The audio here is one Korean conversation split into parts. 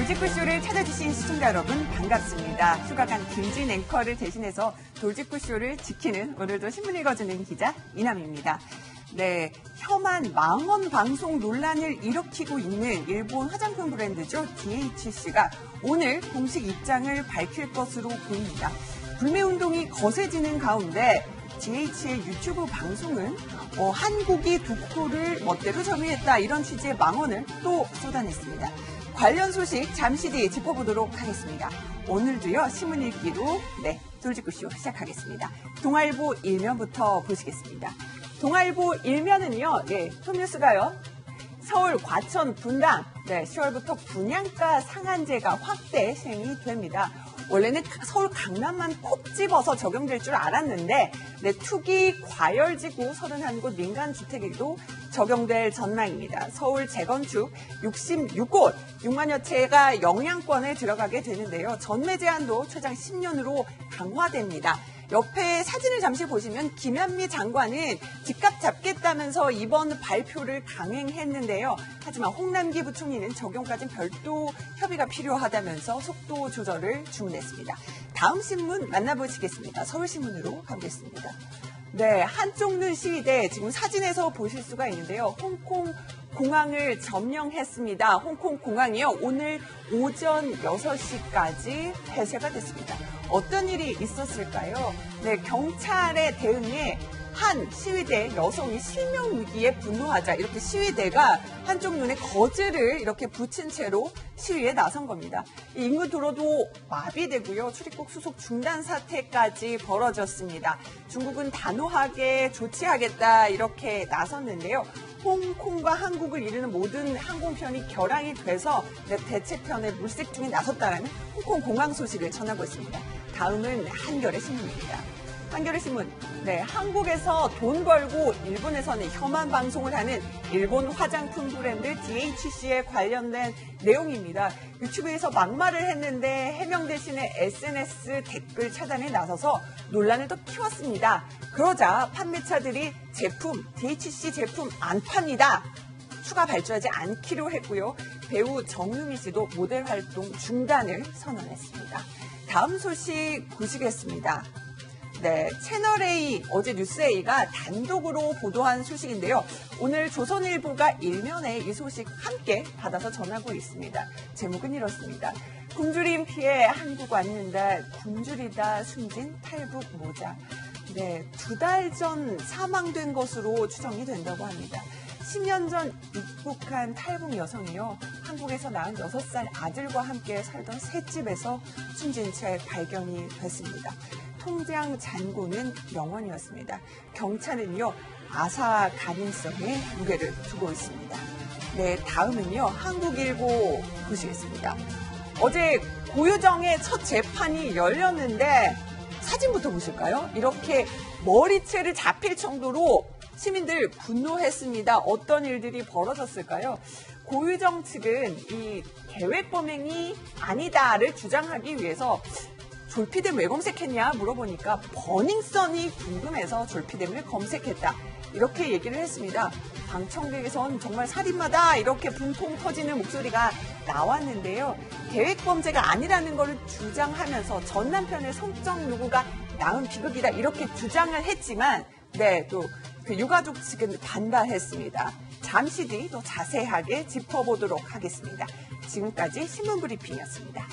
돌직구쇼를 찾아주신 시청자 여러분 반갑습니다. 휴가 간 김진 앵커를 대신해서 돌직구쇼를 지키는 오늘도 신문 읽어주는 기자 이남입니다. 네, 혐한 망언 방송 논란을 일으키고 있는 일본 화장품 브랜드죠. DHC가 오늘 공식 입장을 밝힐 것으로 보입니다. 불매운동이 거세지는 가운데 DH의 유튜브 방송은 한국이 독도를 멋대로 점유했다 이런 취지의 망언을 또 쏟아냈습니다. 관련 소식 잠시 뒤에 짚어보도록 하겠습니다. 오늘도요 신문 읽기로 돌직구쇼 시작하겠습니다. 동아일보 1면부터 보시겠습니다. 동아일보 1면은요, 톱뉴스가요. 서울 과천 분당 10월부터 분양가 상한제가 확대 시행이 됩니다. 원래는 서울 강남만 콕 집어서 적용될 줄 알았는데 투기 과열지구 31곳 민간주택에도 적용될 전망입니다. 서울 재건축 66곳 6만여 채가 영향권에 들어가게 되는데요. 전매 제한도 최장 10년으로 강화됩니다. 옆에 사진을 잠시 보시면 김현미 장관은 집값 잡겠다면서 이번 발표를 강행했는데요. 하지만 홍남기 부총리는 적용까지는 별도 협의가 필요하다면서 속도 조절을 주문했습니다. 다음 신문 만나보시겠습니다. 서울신문으로 가보겠습니다. 네, 한쪽눈 시위대 지금 사진에서 보실 수가 있는데요. 홍콩 공항을 점령했습니다. 홍콩 공항이요. 오늘 오전 6시까지 폐쇄가 됐습니다. 어떤 일이 있었을까요? 네, 경찰의 대응에 한 시위대 여성이 실명 위기에 분노하자 이렇게 시위대가 한쪽 눈에 거즈를 이렇게 붙인 채로 시위에 나선 겁니다. 인근 도로도 마비되고요. 출입국 수속 중단 사태까지 벌어졌습니다. 중국은 단호하게 조치하겠다 이렇게 나섰는데요. 홍콩과 한국을 이루는 모든 항공편이 결항이 돼서 대체편의 물색 중에 나섰다라는 홍콩 공항 소식을 전하고 있습니다. 다음은 한겨레 신문입니다. 한겨레 신문, 한국에서 돈 벌고 일본에서는 혐한 방송을 하는 일본 화장품 브랜드 DHC에 관련된 내용입니다. 유튜브에서 막말을 했는데 해명 대신에 SNS 댓글 차단에 나서서 논란을 더 키웠습니다. 그러자 판매차들이 DHC 제품 안 팝니다. 추가 발주하지 않기로 했고요. 배우 정유미 씨도 모델 활동 중단을 선언했습니다. 다음 소식 보시겠습니다. 채널A, 어제 뉴스A가 단독으로 보도한 소식인데요. 오늘 조선일보가 일면에 이 소식 함께 받아서 전하고 있습니다. 제목은 이렇습니다. 굶주림 피해 한국 왔는데 굶주리다 숨진 탈북 모자. 2달 전 사망된 것으로 추정이 된다고 합니다. 10년 전 입국한 탈북 여성이요. 한국에서 낳은 6살 아들과 함께 살던 셋집에서 숨진 채 발견이 됐습니다. 통장 잔고는 0원이었습니다. 경찰은요, 아사 가능성에 무게를 두고 있습니다. 다음은요, 한국일보 보시겠습니다. 어제 고유정의 첫 재판이 열렸는데 사진부터 보실까요? 이렇게 머리채를 잡힐 정도로 시민들 분노했습니다. 어떤 일들이 벌어졌을까요? 고유정 측은 이 계획 범행이 아니다를 주장하기 위해서 졸피뎀 왜 검색했냐 물어보니까 버닝썬이 궁금해서 졸피뎀을 검색했다. 이렇게 얘기를 했습니다. 방청객에선 정말 살인마다 이렇게 분통 터지는 목소리가 나왔는데요. 계획범죄가 아니라는 걸 주장하면서 전 남편의 성적 요구가 낳은 비극이다 이렇게 주장을 했지만 또 그 유가족 측은 반발했습니다. 잠시 뒤 더 자세하게 짚어보도록 하겠습니다. 지금까지 신문 브리핑이었습니다.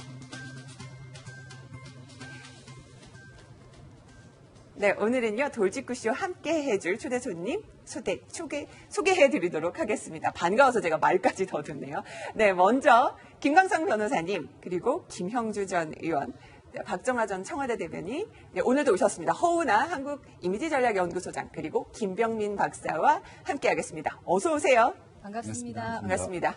오늘은요, 돌직구쇼 함께 해줄 초대 손님 소개해드리도록 하겠습니다. 반가워서 제가 말까지 더듬네요. 먼저 김광석 변호사님, 그리고 김형주 전 의원, 박정아 전 청와대 대변인, 오늘도 오셨습니다. 허은아 한국이미지전략연구소장, 그리고 김병민 박사와 함께 하겠습니다. 어서 오세요. 반갑습니다. 반갑습니다.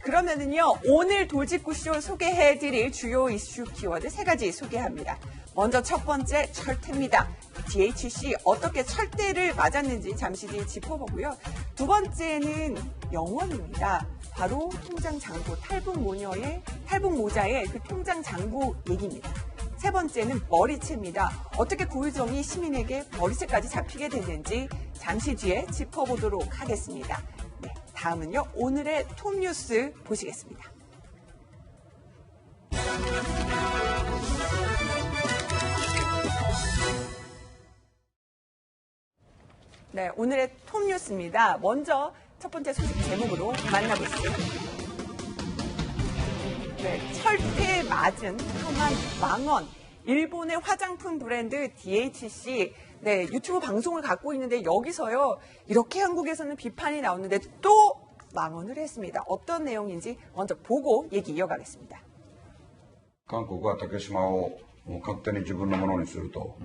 그러면은요, 오늘 돌직구쇼 소개해드릴 주요 이슈 키워드 3가지 소개합니다. 먼저 첫 번째, 철퇴입니다. DHC 어떻게 철퇴를 맞았는지 잠시 뒤 짚어보고요. 두 번째는 영원입니다. 바로 통장 잔고, 탈북 모자의 그 통장 잔고 얘기입니다. 세 번째는 머리채입니다. 어떻게 고유정이 시민에게 머리채까지 잡히게 됐는지 잠시 뒤에 짚어보도록 하겠습니다. 다음은요, 오늘의 톱 뉴스 보시겠습니다. 네, 오늘의 톱 뉴스입니다. 먼저 첫 번째 소식 제목으로 만나보시죠. 네, 철퇴 맞은 혐한 망언. 일본의 화장품 브랜드 DHC, 네, 유튜브 방송을 갖고 있는데 여기서요, 이렇게 한국에서는 비판이 나오는데 또 망언을 했습니다. 어떤 내용인지 먼저 보고 얘기 이어가겠습니다. 韓国は竹島を勝手に自分のものにすると、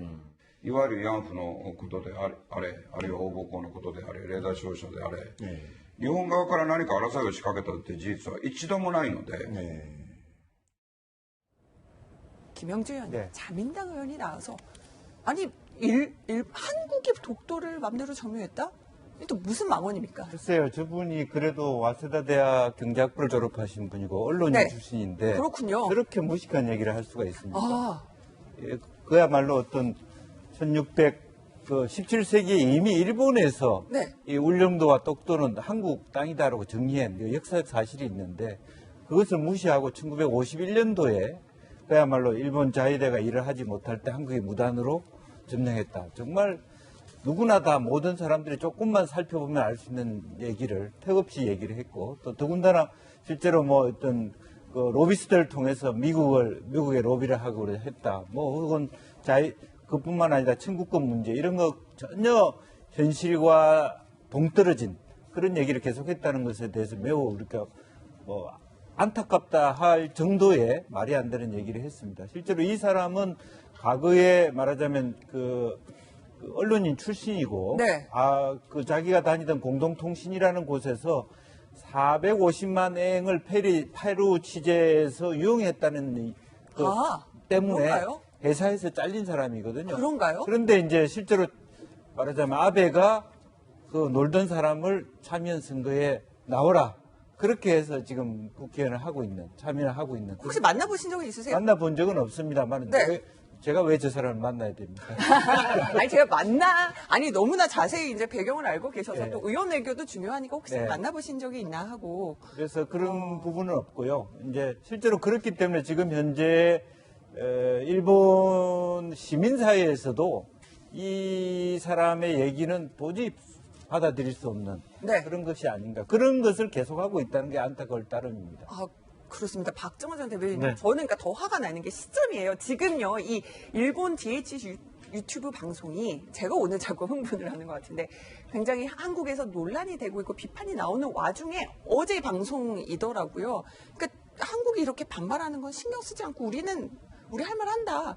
いわゆる慰安婦のことであれ、あるいは大暴行のことであれ、レーダー照射であれ、日本側から何か争いを仕掛けたって事実は一度もないので、 김영주 의원, 네. 자민당 의원이 나와서 아니 한국의 독도를 맘대로 점유했다? 이게 또 무슨 망언입니까? 글쎄요, 저분이 그래도 와세다 대학 경제학부를 졸업하신 분이고 언론인 네. 출신인데 그렇군요. 저렇게 무식한 얘기를 할 수가 있습니까? 아, 예, 그야말로 어떤 17세기에 이미 일본에서 네. 이 울릉도와 독도는 한국 땅이다라고 정의한 역사적 사실이 있는데 그것을 무시하고 1951년도에 그야말로 일본 자위대가 일을 하지 못할 때 한국이 무단으로 점령했다. 정말 누구나 다 모든 사람들이 조금만 살펴보면 알 수 있는 얘기를 턱없이 얘기를 했고 또 더군다나 실제로 뭐 어떤 그 로비스트를 통해서 미국에 로비를 하고 했다. 뭐 혹은 그뿐만 아니라 청구권 문제 이런 거 전혀 현실과 동떨어진 그런 얘기를 계속했다는 것에 대해서 매우 우리가 뭐 안타깝다 할 정도의 말이 안 되는 얘기를 했습니다. 실제로 이 사람은 과거에 말하자면 그 언론인 출신이고, 네. 그 자기가 다니던 공동통신이라는 곳에서 450만 eng을 페루 취재에서 유용했다는 그 때문에 그런가요? 회사에서 잘린 사람이거든요. 그런가요? 그런데 이제 실제로 말하자면 아베가 그 놀던 사람을 참여연 선거에 나오라. 그렇게 해서 지금 국회의원을 하고 있는, 참여를 하고 있는. 혹시 만나보신 적은 있으세요? 만나본 적은 없습니다만, 네. 제가 왜 저 사람을 만나야 됩니까? 아니, 제가 너무나 자세히 이제 배경을 알고 계셔서 네. 또 의원 외교도 중요하니까 혹시 네. 만나보신 적이 있나 하고. 그래서 그런 부분은 없고요. 이제 실제로 그렇기 때문에 지금 현재 일본 시민사회에서도 이 사람의 얘기는 도저히 받아들일 수 없는 네. 그런 것이 아닌가. 그런 것을 계속하고 있다는 게 안타까울 따름입니다. 아, 그렇습니다. 박정원 전 대변인, 네. 저는 그러니까 더 화가 나는 게 시점이에요. 지금요, 이 일본 DHC 유튜브 방송이 제가 오늘 자꾸 흥분을 하는 것 같은데 굉장히 한국에서 논란이 되고 있고 비판이 나오는 와중에 어제 방송이더라고요. 그러니까 한국이 이렇게 반발하는 건 신경 쓰지 않고 우리 할 말 한다.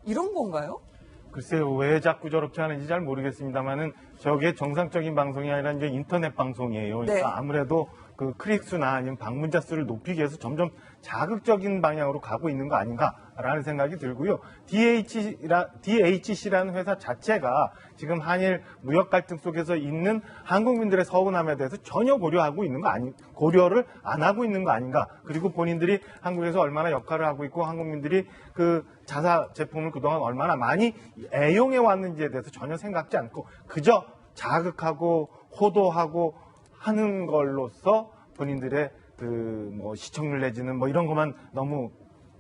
이런 건가요? 글쎄요, 왜 자꾸 저렇게 하는지 잘 모르겠습니다만은 저게 정상적인 방송이 아니라 이제 인터넷 방송이에요. 그러니까 네. 아무래도 그 클릭 수나 아니면 방문자 수를 높이기 위해서 점점 자극적인 방향으로 가고 있는 거 아닌가라는 생각이 들고요. DHC라는 회사 자체가 지금 한일 무역 갈등 속에서 있는 한국민들의 서운함에 대해서 전혀 고려를 안 하고 있는 거 아닌가. 그리고 본인들이 한국에서 얼마나 역할을 하고 있고 한국민들이 그 자사 제품을 그동안 얼마나 많이 애용해 왔는지에 대해서 전혀 생각지 않고 그저 자극하고 호도하고 하는 걸로써 본인들의 그 뭐 시청률 내지는 뭐 이런 것만 너무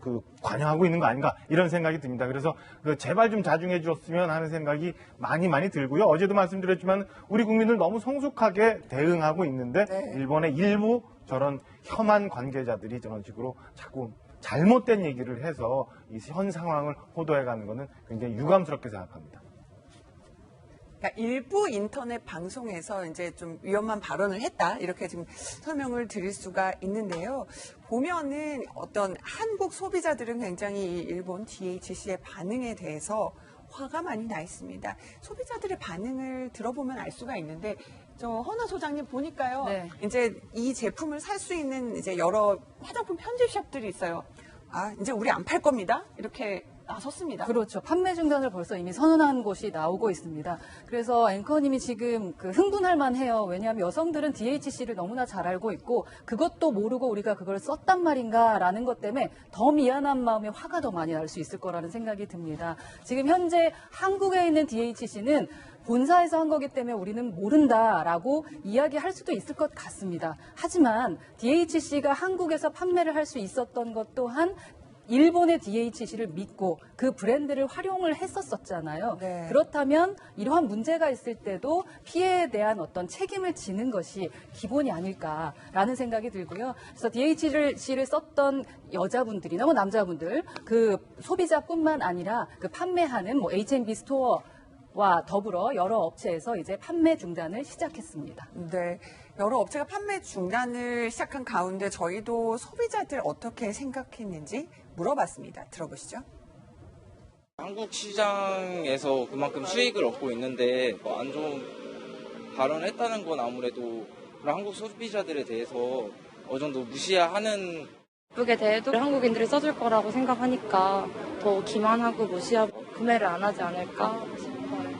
그 관여하고 있는 거 아닌가 이런 생각이 듭니다. 그래서 그 제발 좀 자중해 주었으면 하는 생각이 많이 들고요. 어제도 말씀드렸지만 우리 국민들 너무 성숙하게 대응하고 있는데 네. 일본의 일부 저런 혐한 관계자들이 저런 식으로 자꾸 잘못된 얘기를 해서 이 현 상황을 호도해가는 것은 굉장히 유감스럽게 생각합니다. 그러니까 일부 인터넷 방송에서 이제 좀 위험한 발언을 했다 이렇게 지금 설명을 드릴 수가 있는데요. 보면은 어떤 한국 소비자들은 굉장히 이 일본 DHC의 반응에 대해서 화가 많이 나 있습니다. 소비자들의 반응을 들어보면 알 수가 있는데 저 허나 소장님 보니까요. 네. 이제 이 제품을 살 수 있는 이제 여러 화장품 편집샵들이 있어요. 아, 이제 우리 안 팔 겁니다. 이렇게 나섰습니다. 그렇죠. 판매 중단을 벌써 이미 선언한 곳이 나오고 있습니다. 그래서 앵커님이 지금 흥분할 만해요. 왜냐하면 여성들은 DHC를 너무나 잘 알고 있고 그것도 모르고 우리가 그걸 썼단 말인가라는 것 때문에 더 미안한 마음에 화가 더 많이 날 수 있을 거라는 생각이 듭니다. 지금 현재 한국에 있는 DHC는 본사에서 한 거기 때문에 우리는 모른다라고 이야기할 수도 있을 것 같습니다. 하지만 DHC가 한국에서 판매를 할 수 있었던 것 또한 일본의 DHC를 믿고 그 브랜드를 활용을 했었잖아요. 네. 그렇다면 이러한 문제가 있을 때도 피해에 대한 어떤 책임을 지는 것이 기본이 아닐까라는 생각이 들고요. 그래서 DHC를 썼던 여자분들이나 뭐 남자분들, 그 소비자뿐만 아니라 그 판매하는 뭐 H&B 스토어와 더불어 여러 업체에서 이제 판매 중단을 시작했습니다. 네. 여러 업체가 판매 중단을 시작한 가운데 저희도 소비자들 어떻게 생각했는지 물어봤습니다. 들어보시죠. 한국 시장에서 그만큼 수익을 얻고 있는데 안 좋은 발언을 했다는 건 아무래도 그런 한국 소비자들에 대해서 어느 정도 무시하는 예쁘게 대해도 한국인들이 써줄 거라고 생각하니까 더 기만하고 무시하고 구매를 안 하지 않을까 싶어요.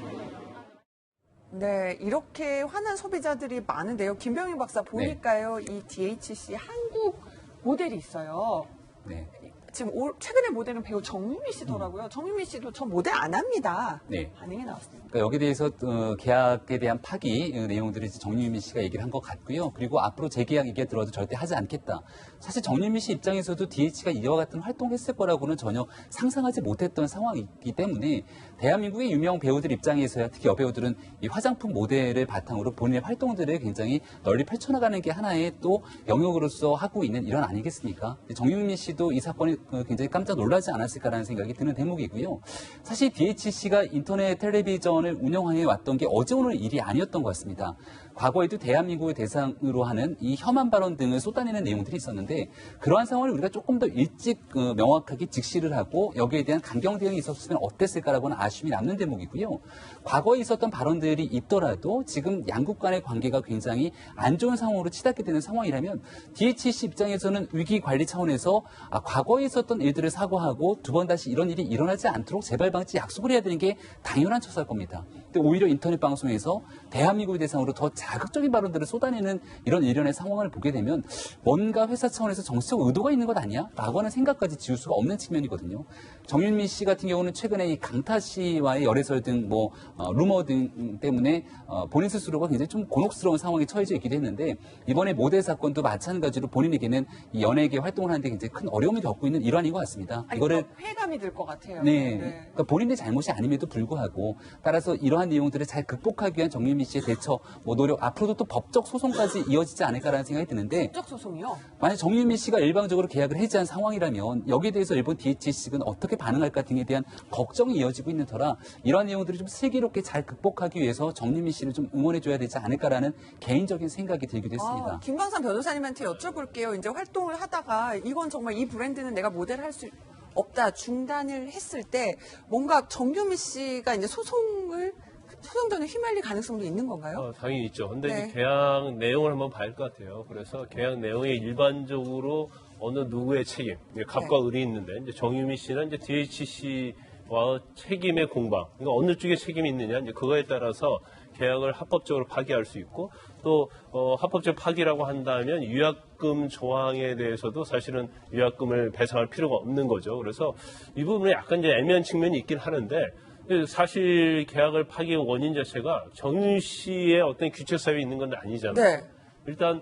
네, 이렇게 화난 소비자들이 많은데요. 김병희 박사 보니까요, 이 DHC 한국 모델이 있어요. 네. 지금 최근에 모델은 배우 정유미 씨더라고요. 정유미 씨도 저 모델 안 합니다. 네. 반응이 나왔습니다. 그러니까 여기에 대해서 계약에 대한 파기 내용들이 이제 정유미 씨가 얘기를 한 것 같고요. 그리고 앞으로 재계약 얘기가 들어도 절대 하지 않겠다. 사실 정유미 씨 입장에서도 DH가 이와 같은 활동을 했을 거라고는 전혀 상상하지 못했던 상황이기 때문에 대한민국의 유명 배우들 입장에서야 특히 여배우들은 이 화장품 모델을 바탕으로 본인의 활동들을 굉장히 널리 펼쳐나가는 게 하나의 또 영역으로서 하고 있는 일환 아니겠습니까? 정유미 씨도 이 사건이 굉장히 깜짝 놀라지 않았을까라는 생각이 드는 대목이고요. 사실 DHC가 인터넷 텔레비전을 운영해 왔던 게 어제 오늘 일이 아니었던 것 같습니다. 과거에도 대한민국을 대상으로 하는 이 혐한 발언 등을 쏟아내는 내용들이 있었는데 그러한 상황을 우리가 조금 더 일찍 명확하게 직시를 하고 여기에 대한 강경 대응이 있었으면 어땠을까라고는 아쉬움이 남는 대목이고요. 과거에 있었던 발언들이 있더라도 지금 양국 간의 관계가 굉장히 안 좋은 상황으로 치닫게 되는 상황이라면 DHC 입장에서는 위기 관리 차원에서 과거에 있었던 일들을 사과하고 두 번 다시 이런 일이 일어나지 않도록 재발 방지 약속을 해야 되는 게 당연한 처사일 겁니다. 근데 오히려 인터넷 방송에서 대한민국을 대상으로 더 자극적인 발언들을 쏟아내는 이런 일련의 상황을 보게 되면 뭔가 회사 차원에서 정치적 의도가 있는 것 아니야? 라고 하는 생각까지 지울 수가 없는 측면이거든요. 정윤미 씨 같은 경우는 최근에 이 강타 씨와의 열애설 등 루머 등 때문에 본인 스스로가 굉장히 좀 곤혹스러운 상황에 처해져 있기도 했는데 이번에 모델 사건도 마찬가지로 본인에게는 이 연예계 활동을 하는데 굉장히 큰 어려움이 겪고 있는 일환인 것 같습니다. 이거를 회감이 들 것 같아요. 네. 그러니까 본인의 잘못이 아님에도 불구하고 따라서 이러한 내용들을 잘 극복하기 위한 정유미 씨의 대처, 노력, 앞으로도 또 법적 소송까지 이어지지 않을까라는 생각이 드는데 법적 소송이요? 만약 정유미 씨가 일방적으로 계약을 해지한 상황이라면 여기에 대해서 일본 DHC는 어떻게 반응할까 등에 대한 걱정이 이어지고 있는 터라 이러한 내용들을 좀 슬기롭게 잘 극복하기 위해서 정유미 씨를 좀 응원해줘야 되지 않을까라는 개인적인 생각이 들기도 했습니다. 김광삼 변호사님한테 여쭤볼게요. 이제 활동을 하다가 이건 정말 이 브랜드는 내가 모델할 수 없다 중단을 했을 때 뭔가 정유미 씨가 이제 소송전에 휘말릴 가능성도 있는 건가요? 당연히 있죠. 근데 네. 이제 계약 내용을 한번 봐야 할 것 같아요. 그래서 계약 내용에 일반적으로 어느 누구의 책임, 갑과 을이 있는데 이제 정유미 씨는 이제 DHC와 책임의 공방, 그러니까 어느 쪽에 책임이 있느냐, 이제 그거에 따라서 계약을 합법적으로 파기할 수 있고 또 합법적 파기라고 한다면 위약금 조항에 대해서도 사실은 위약금을 배상할 필요가 없는 거죠. 그래서 이 부분에 약간 이제 애매한 측면이 있긴 하는데 사실 계약을 파기의 원인 자체가 정윤 씨의 어떤 규칙 사유에 있는 건 아니잖아요. 네. 일단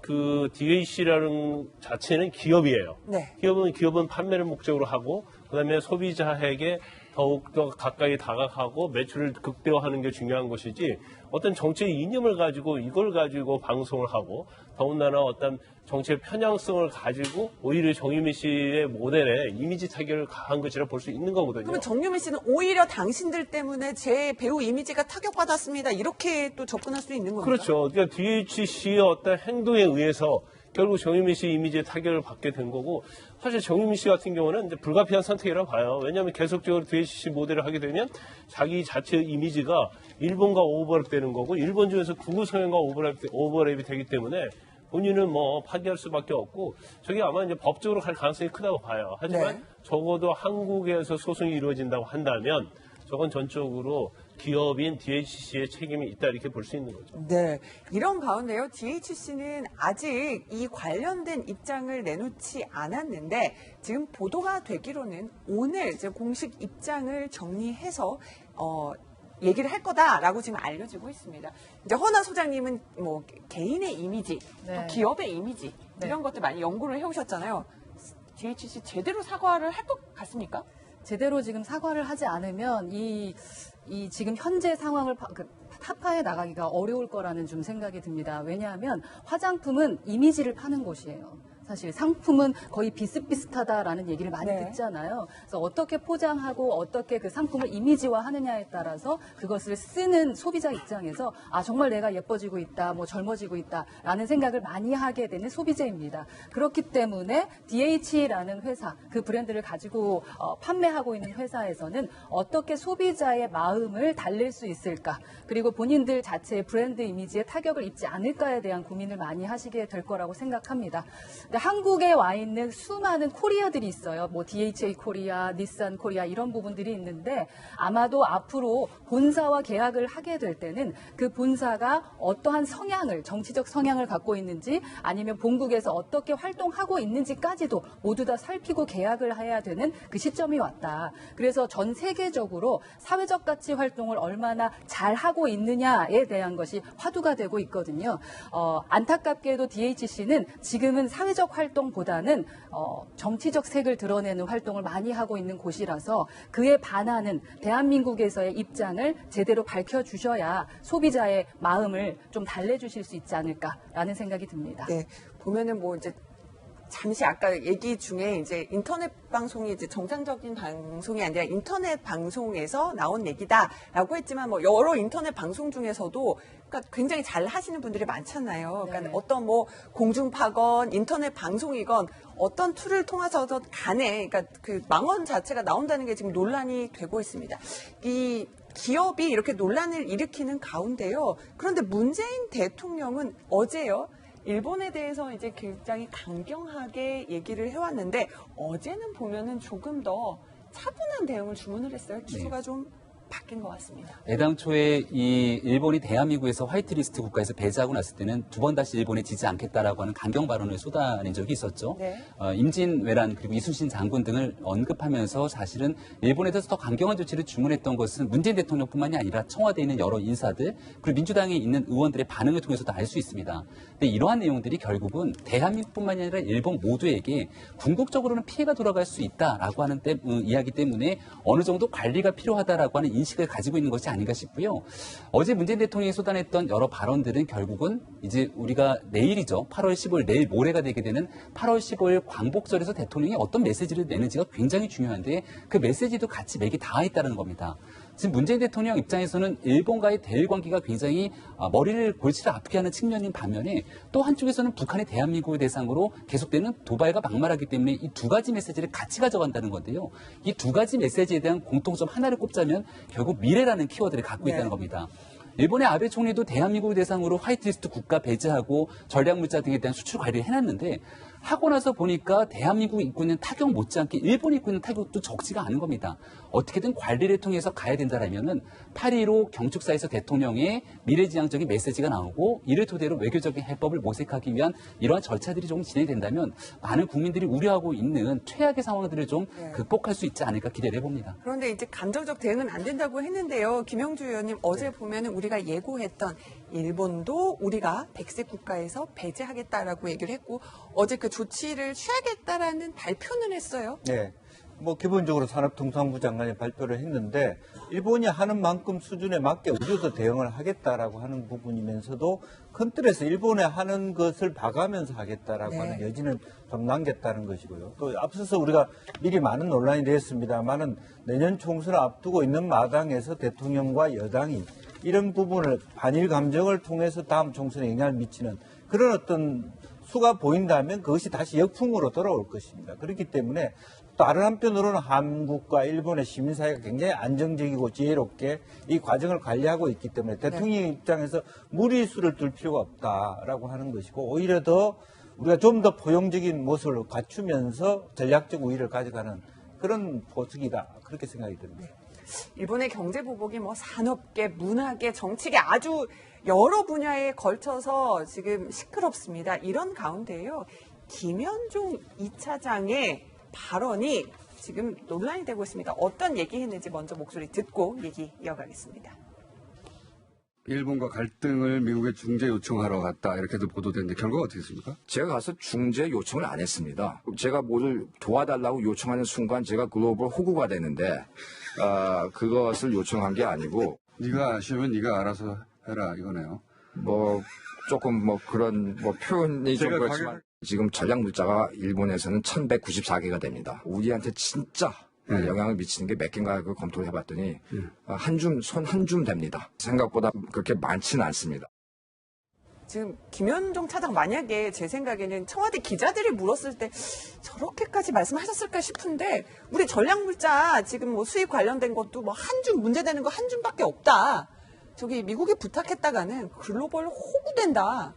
그 DHC라는 자체는 기업이에요. 네. 기업은 판매를 목적으로 하고 그다음에 소비자에게 더욱더 가까이 다가가고 매출을 극대화하는 게 중요한 것이지 어떤 정치의 이념을 가지고 이걸 가지고 방송을 하고 더군다나 어떤 정치의 편향성을 가지고 오히려 정유미 씨의 모델에 이미지 타격을 가한 것이라 볼 수 있는 거거든요. 그러면 정유미 씨는 오히려 당신들 때문에 제 배우 이미지가 타격받았습니다. 이렇게 또 접근할 수 있는 겁니까? 그렇죠. 그러니까 DHC의 어떤 행동에 의해서 결국 정유미 씨 이미지에 타격을 받게 된 거고 사실 정유미 씨 같은 경우는 이제 불가피한 선택이라고 봐요. 왜냐하면 계속적으로 DHC 모델을 하게 되면 자기 자체 이미지가 일본과 오버랩되는 거고 일본 중에서 구구 성향과 오버랩이 되기 때문에 본인은 파기할 수밖에 없고 저게 아마 이제 법적으로 갈 가능성이 크다고 봐요. 하지만 네. 적어도 한국에서 소송이 이루어진다고 한다면 저건 전적으로 기업인 DHC의 책임이 있다 이렇게 볼 수 있는 거죠. 네. 이런 가운데요. DHC는 아직 이 관련된 입장을 내놓지 않았는데 지금 보도가 되기로는 오늘 이제 공식 입장을 정리해서 얘기를 할 거다라고 지금 알려지고 있습니다. 이제 허나 소장님은 뭐 개인의 이미지, 네. 또 기업의 이미지 이런 것들 많이 연구를 해오셨잖아요. DHC 제대로 사과를 할 것 같습니까? 제대로 지금 사과를 하지 않으면 이 지금 현재 상황을 타파해 나가기가 어려울 거라는 좀 생각이 듭니다. 왜냐하면 화장품은 이미지를 파는 곳이에요. 사실 상품은 거의 비슷비슷하다라는 얘기를 많이 네. 듣잖아요. 그래서 어떻게 포장하고 어떻게 그 상품을 이미지화하느냐에 따라서 그것을 쓰는 소비자 입장에서 아 정말 내가 예뻐지고 있다, 뭐 젊어지고 있다라는 생각을 많이 하게 되는 소비자입니다. 그렇기 때문에 DH라는 회사, 그 브랜드를 가지고 판매하고 있는 회사에서는 어떻게 소비자의 마음을 달랠 수 있을까, 그리고 본인들 자체의 브랜드 이미지에 타격을 입지 않을까에 대한 고민을 많이 하시게 될 거라고 생각합니다. 한국에 와 있는 수많은 코리아들이 있어요. 뭐 DHA 코리아, 닛산 코리아 이런 부분들이 있는데 아마도 앞으로 본사와 계약을 하게 될 때는 그 본사가 어떠한 성향을, 정치적 성향을 갖고 있는지 아니면 본국에서 어떻게 활동하고 있는지까지도 모두 다 살피고 계약을 해야 되는 그 시점이 왔다. 그래서 전 세계적으로 사회적 가치 활동을 얼마나 잘 하고 있느냐에 대한 것이 화두가 되고 있거든요. 안타깝게도 DHC는 지금은 사회적 활동보다는 정치적 색을 드러내는 활동을 많이 하고 있는 곳이라서 그에 반하는 대한민국에서의 입장을 제대로 밝혀주셔야 소비자의 마음을 좀 달래주실 수 있지 않을까라는 생각이 듭니다. 네, 보면은 뭐 이제 잠시 아까 얘기 중에 이제 인터넷 방송이 이제 정상적인 방송이 아니라 인터넷 방송에서 나온 얘기다라고 했지만 뭐 여러 인터넷 방송 중에서도 그러니까 굉장히 잘 하시는 분들이 많잖아요. 그러니까 네. 어떤 뭐 공중파건 인터넷 방송이건 어떤 툴을 통해서든 간에 그러니까 그 망언 자체가 나온다는 게 지금 논란이 되고 있습니다. 이 기업이 이렇게 논란을 일으키는 가운데요. 그런데 문재인 대통령은 어제요. 일본에 대해서 이제 굉장히 강경하게 얘기를 해왔는데 어제는 보면은 조금 더 차분한 대응을 주문을 했어요. 기조가 좀 바뀐 것 같습니다. 애당초에 이 일본이 대한민국에서 화이트리스트 국가에서 배제하고 났을 때는 두 번 다시 일본에 지지 않겠다라고 하는 강경 발언을 쏟아낸 적이 있었죠. 네. 임진왜란 그리고 이순신 장군 등을 언급하면서 사실은 일본에 대해서 더 강경한 조치를 주문했던 것은 문재인 대통령뿐만이 아니라 청와대에 있는 여러 인사들 그리고 민주당에 있는 의원들의 반응을 통해서도 알 수 있습니다. 근데 이러한 내용들이 결국은 대한민국뿐만이 아니라 일본 모두에게 궁극적으로는 피해가 돌아갈 수 있다라고 하는 이야기 때문에 어느 정도 관리가 필요하다라고 하는 인식을 가지고 있는 것이 아닌가 싶고요. 어제 문재인 대통령이 쏟아냈던 여러 발언들은 결국은 이제 우리가 내일이죠. 8월 15일 내일 모레가 되게 되는 8월 15일 광복절에서 대통령이 어떤 메시지를 내는지가 굉장히 중요한데 그 메시지도 같이 맥이 닿아 있다는 겁니다. 지금 문재인 대통령 입장에서는 일본과의 대일 관계가 굉장히 머리를 골치를 아프게 하는 측면인 반면에 또 한쪽에서는 북한이 대한민국을 대상으로 계속되는 도발과 막말하기 때문에 이 두 가지 메시지를 같이 가져간다는 건데요. 이 두 가지 메시지에 대한 공통점 하나를 꼽자면 결국 미래라는 키워드를 갖고 있다는 겁니다. 일본의 아베 총리도 대한민국을 대상으로 화이트리스트 국가 배제하고 전략물자 등에 대한 수출 관리를 해놨는데 하고 나서 보니까 대한민국이 입고 있는 타격 못지않게 일본이 입고 있는 타격도 적지가 않은 겁니다. 어떻게든 관리를 통해서 가야 된다라면은 8.15 경축사에서 대통령의 미래지향적인 메시지가 나오고 이를 토대로 외교적인 해법을 모색하기 위한 이러한 절차들이 좀 진행된다면 많은 국민들이 우려하고 있는 최악의 상황들을 좀 극복할 수 있지 않을까 기대를 해봅니다. 그런데 이제 감정적 대응은 안 된다고 했는데요. 김영주 의원님 어제 보면은 우리가 예고했던 일본도 우리가 백색 국가에서 배제하겠다라고 얘기를 했고 어제 그 조치를 취하겠다라는 발표는 했어요. 네. 뭐 기본적으로 산업통상부 장관이 발표를 했는데 일본이 하는 만큼 수준에 맞게 우리도 대응을 하겠다라고 하는 부분이면서도 큰 틀에서 일본에 하는 것을 봐가면서 하겠다라고 하는 여지는 좀 남겼다는 것이고요. 또 앞서서 우리가 미리 많은 논란이 되었습니다만은 내년 총선을 앞두고 있는 마당에서 대통령과 여당이 이런 부분을 반일 감정을 통해서 다음 총선에 영향을 미치는 그런 어떤 수가 보인다면 그것이 다시 역풍으로 돌아올 것입니다. 그렇기 때문에 다른 한편으로는 한국과 일본의 시민사회가 굉장히 안정적이고 지혜롭게 이 과정을 관리하고 있기 때문에 대통령 입장에서 무리수를 둘 필요가 없다라고 하는 것이고 오히려 더 우리가 좀 더 포용적인 모습을 갖추면서 전략적 우위를 가져가는 그런 포석이다. 그렇게 생각이 듭니다. 일본의 경제 보복이 뭐 산업계, 문화계, 정치계 아주 여러 분야에 걸쳐서 지금 시끄럽습니다. 이런 가운데요. 김현종 2차장의 발언이 지금 논란이 되고 있습니다. 어떤 얘기했는지 먼저 목소리 듣고 얘기 이어가겠습니다. 일본과 갈등을 미국에 중재 요청하러 갔다 이렇게도 보도됐는데 결과가 어떻게 됐습니까? 제가 가서 중재 요청을 안 했습니다. 제가 뭐를 도와달라고 요청하는 순간 제가 글로벌 호구가 되는데 그것을 요청한 게 아니고 네가 아쉬우면 네가 알아서 해라 이거네요. 뭐 조금 뭐 그런 뭐 표현이 좀 그렇지만 지금 전략 물자가 일본에서는 1194개가 됩니다. 우리한테 진짜 영향을 미치는 게 몇 개인가 그 검토를 해봤더니 손 한 줌 됩니다. 생각보다 그렇게 많지는 않습니다. 지금 김현종 차장 만약에 제 생각에는 청와대 기자들이 물었을 때 저렇게까지 말씀하셨을까 싶은데 우리 전략물자 지금 뭐 수입 관련된 것도 뭐 한 줌 문제되는 거 한 줌밖에 없다. 저기 미국에 부탁했다가는 글로벌 호구된다.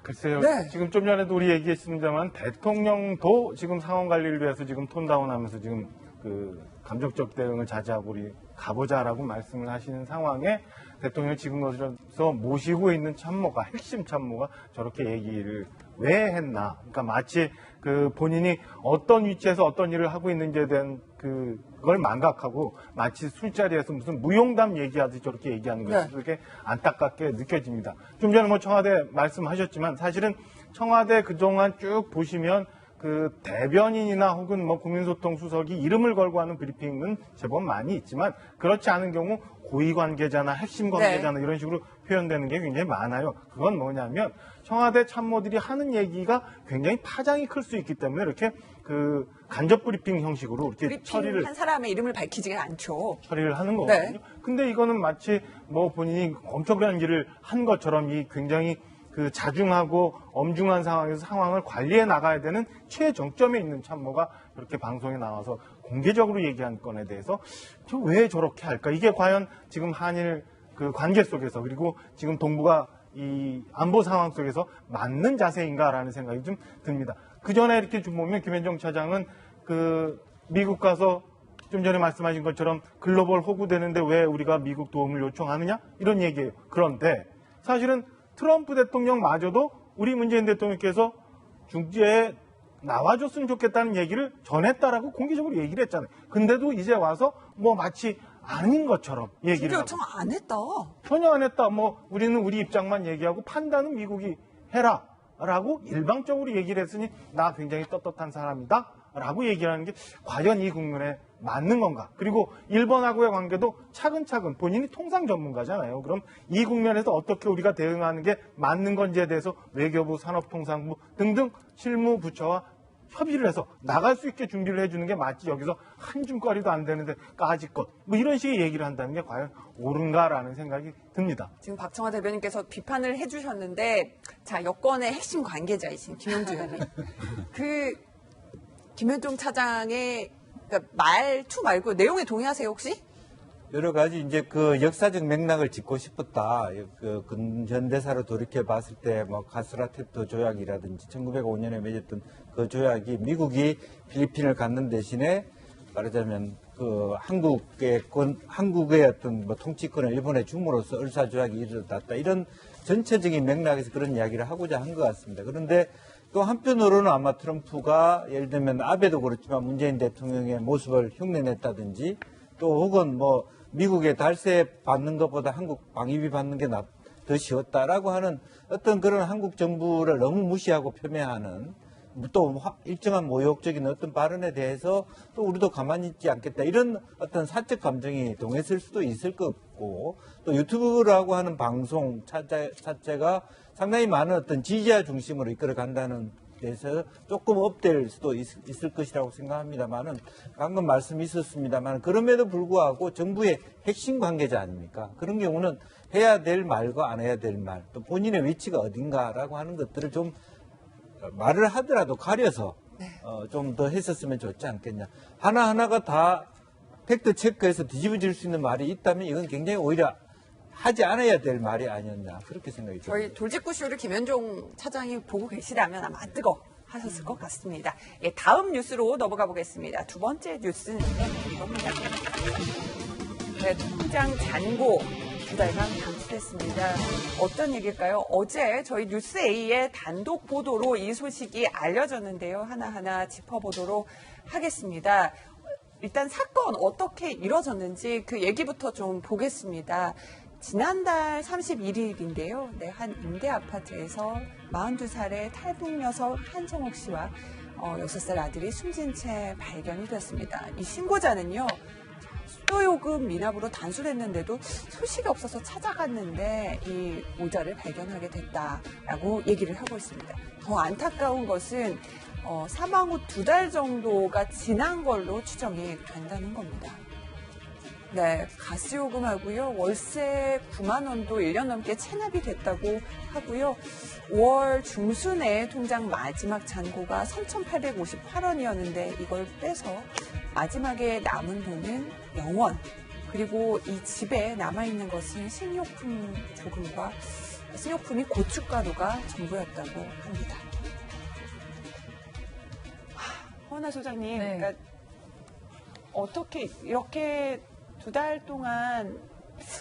글쎄요. 네. 지금 좀 전에도 우리 얘기했습니다만 대통령도 지금 상황 관리를 위해서 지금 톤다운하면서 지금 그 감정적 대응을 자제하고 우리 가보자라고 말씀을 하시는 상황에 대통령 지금 것으로서 모시고 있는 참모가 핵심 참모가 저렇게 얘기를 왜 했나? 그러니까 마치 그 본인이 어떤 위치에서 어떤 일을 하고 있는지에 대한 그걸 망각하고 마치 술자리에서 무슨 무용담 얘기하듯이 저렇게 얘기하는 것이 그렇게 안타깝게 느껴집니다. 좀 전에 뭐 청와대 말씀하셨지만 사실은 청와대 그동안 쭉 보시면 그 대변인이나 혹은 뭐 국민소통 수석이 이름을 걸고 하는 브리핑은 제법 많이 있지만 그렇지 않은 경우 고위 관계자나 핵심 관계자나 이런 식으로 표현되는 게 굉장히 많아요. 그건 뭐냐면 청와대 참모들이 하는 얘기가 굉장히 파장이 클 수 있기 때문에 이렇게 그 간접 브리핑 형식으로 이렇게 처리를 한 사람의 이름을 밝히지가 않죠. 처리를 하는 거거든요. 근데 이거는 마치 뭐 본인이 엄청난 일을 한 것처럼 이 굉장히 그 자중하고 엄중한 상황에서 상황을 관리해 나가야 되는 최정점에 있는 참모가 이렇게 방송에 나와서 공개적으로 얘기한 건에 대해서 왜 저렇게 할까? 이게 과연 지금 한일 그 관계 속에서 그리고 지금 동북아 이 안보 상황 속에서 맞는 자세인가라는 생각이 좀 듭니다. 그 전에 이렇게 좀 보면 김현종 차장은 그 미국 가서 좀 전에 말씀하신 것처럼 글로벌 호구 되는데 왜 우리가 미국 도움을 요청하느냐? 이런 얘기예요. 그런데 사실은 트럼프 대통령마저도 우리 문재인 대통령께서 중재에 나와줬으면 좋겠다는 얘기를 전했다라고 공개적으로 얘기를 했잖아요. 근데도 이제 와서 뭐 마치 아닌 것처럼 얘기를 하고. 요청 안 했다. 전혀 안 했다. 뭐 우리는 우리 입장만 얘기하고 판단은 미국이 해라. 라고 일방적으로 얘기를 했으니 나 굉장히 떳떳한 사람이다. 라고 얘기하는 게 과연 이 국면에 맞는 건가? 그리고 일본하고의 관계도 차근차근 본인이 통상 전문가잖아요. 그럼 이 국면에서 어떻게 우리가 대응하는 게 맞는 건지에 대해서 외교부, 산업통상부 등등 실무부처와 협의를 해서 나갈 수 있게 준비를 해주는 게 맞지 여기서 한 줌거리도 안 되는데 까짓것 뭐 이런 식의 얘기를 한다는 게 과연 옳은가라는 생각이 듭니다. 지금 박청화 대변인께서 비판을 해주셨는데 자 여권의 핵심 관계자이신 김영주 의원님 그 김현종 차장의 그러니까 말투 말고 내용에 동의하세요 혹시? 여러 가지 이제 그 역사적 맥락을 짚고 싶었다. 그 근현대사로 돌이켜 봤을 때 뭐 가스라테토 조약이라든지 1905년에 맺었던 그 조약이 미국이 필리핀을 갖는 대신에 말하자면 그 한국의 어떤 뭐 통치권을 일본에 줌으로써 을사조약이 이르렀다. 이런 전체적인 맥락에서 그런 이야기를 하고자 한 것 같습니다. 그런데 또 한편으로는 아마 트럼프가 예를 들면 아베도 그렇지만 문재인 대통령의 모습을 흉내냈다든지 또 혹은 뭐 미국의 달세 받는 것보다 한국 방위비 받는 게 더 쉬웠다라고 하는 어떤 그런 한국 정부를 너무 무시하고 폄훼하는 또 일정한 모욕적인 어떤 발언에 대해서 또 우리도 가만히 있지 않겠다 이런 어떤 사적 감정이 동했을 수도 있을 것 같고 또 유튜브라고 하는 방송 자체가 상당히 많은 어떤 지지자 중심으로 이끌어 간다는 데서 조금 업될 수도 있을 것이라고 생각합니다만은 방금 말씀이 있었습니다만 그럼에도 불구하고 정부의 핵심 관계자 아닙니까? 그런 경우는 해야 될 말과 안 해야 될 말, 또 본인의 위치가 어딘가라고 하는 것들을 좀 말을 하더라도 가려서 좀 더 했었으면 좋지 않겠냐. 하나하나가 다 팩트 체크해서 뒤집어질 수 있는 말이 있다면 이건 굉장히 오히려 하지 않아야 될 말이 아니었나 그렇게 생각이 듭니다. 저희 돌직구쇼를 김현종 차장이 보고 계시다면 아마 뜨거 하셨을 것 같습니다. 예, 다음 뉴스로 넘어가 보겠습니다. 두 번째 뉴스는 이겁니다. 네, 통장 잔고 2달간 방치됐습니다. 어떤 얘기일까요? 어제 저희 뉴스A의 단독 보도로 이 소식이 알려졌는데요. 하나하나 짚어보도록 하겠습니다. 일단 사건 어떻게 이뤄졌는지 그 얘기부터 좀 보겠습니다. 지난달 31일인데요. 네, 한 임대 아파트에서 42살의 탈북 녀석 한성옥 씨와 6살 아들이 숨진 채 발견이 됐습니다. 이 신고자는요. 수도요금 미납으로 단술했는데도 소식이 없어서 찾아갔는데 이 모자를 발견하게 됐다라고 얘기를 하고 있습니다. 더 안타까운 것은 사망 후 2달 정도가 지난 걸로 추정이 된다는 겁니다. 네, 가스요금하고요. 월세 9만 원도 1년 넘게 체납이 됐다고 하고요. 5월 중순에 통장 마지막 잔고가 3,858원이었는데 이걸 빼서 마지막에 남은 돈은 0원. 그리고 이 집에 남아있는 것은 식료품이 고춧가루가 전부였다고 합니다. 허은하 소장님, 네. 그러니까 어떻게 이렇게 2달 동안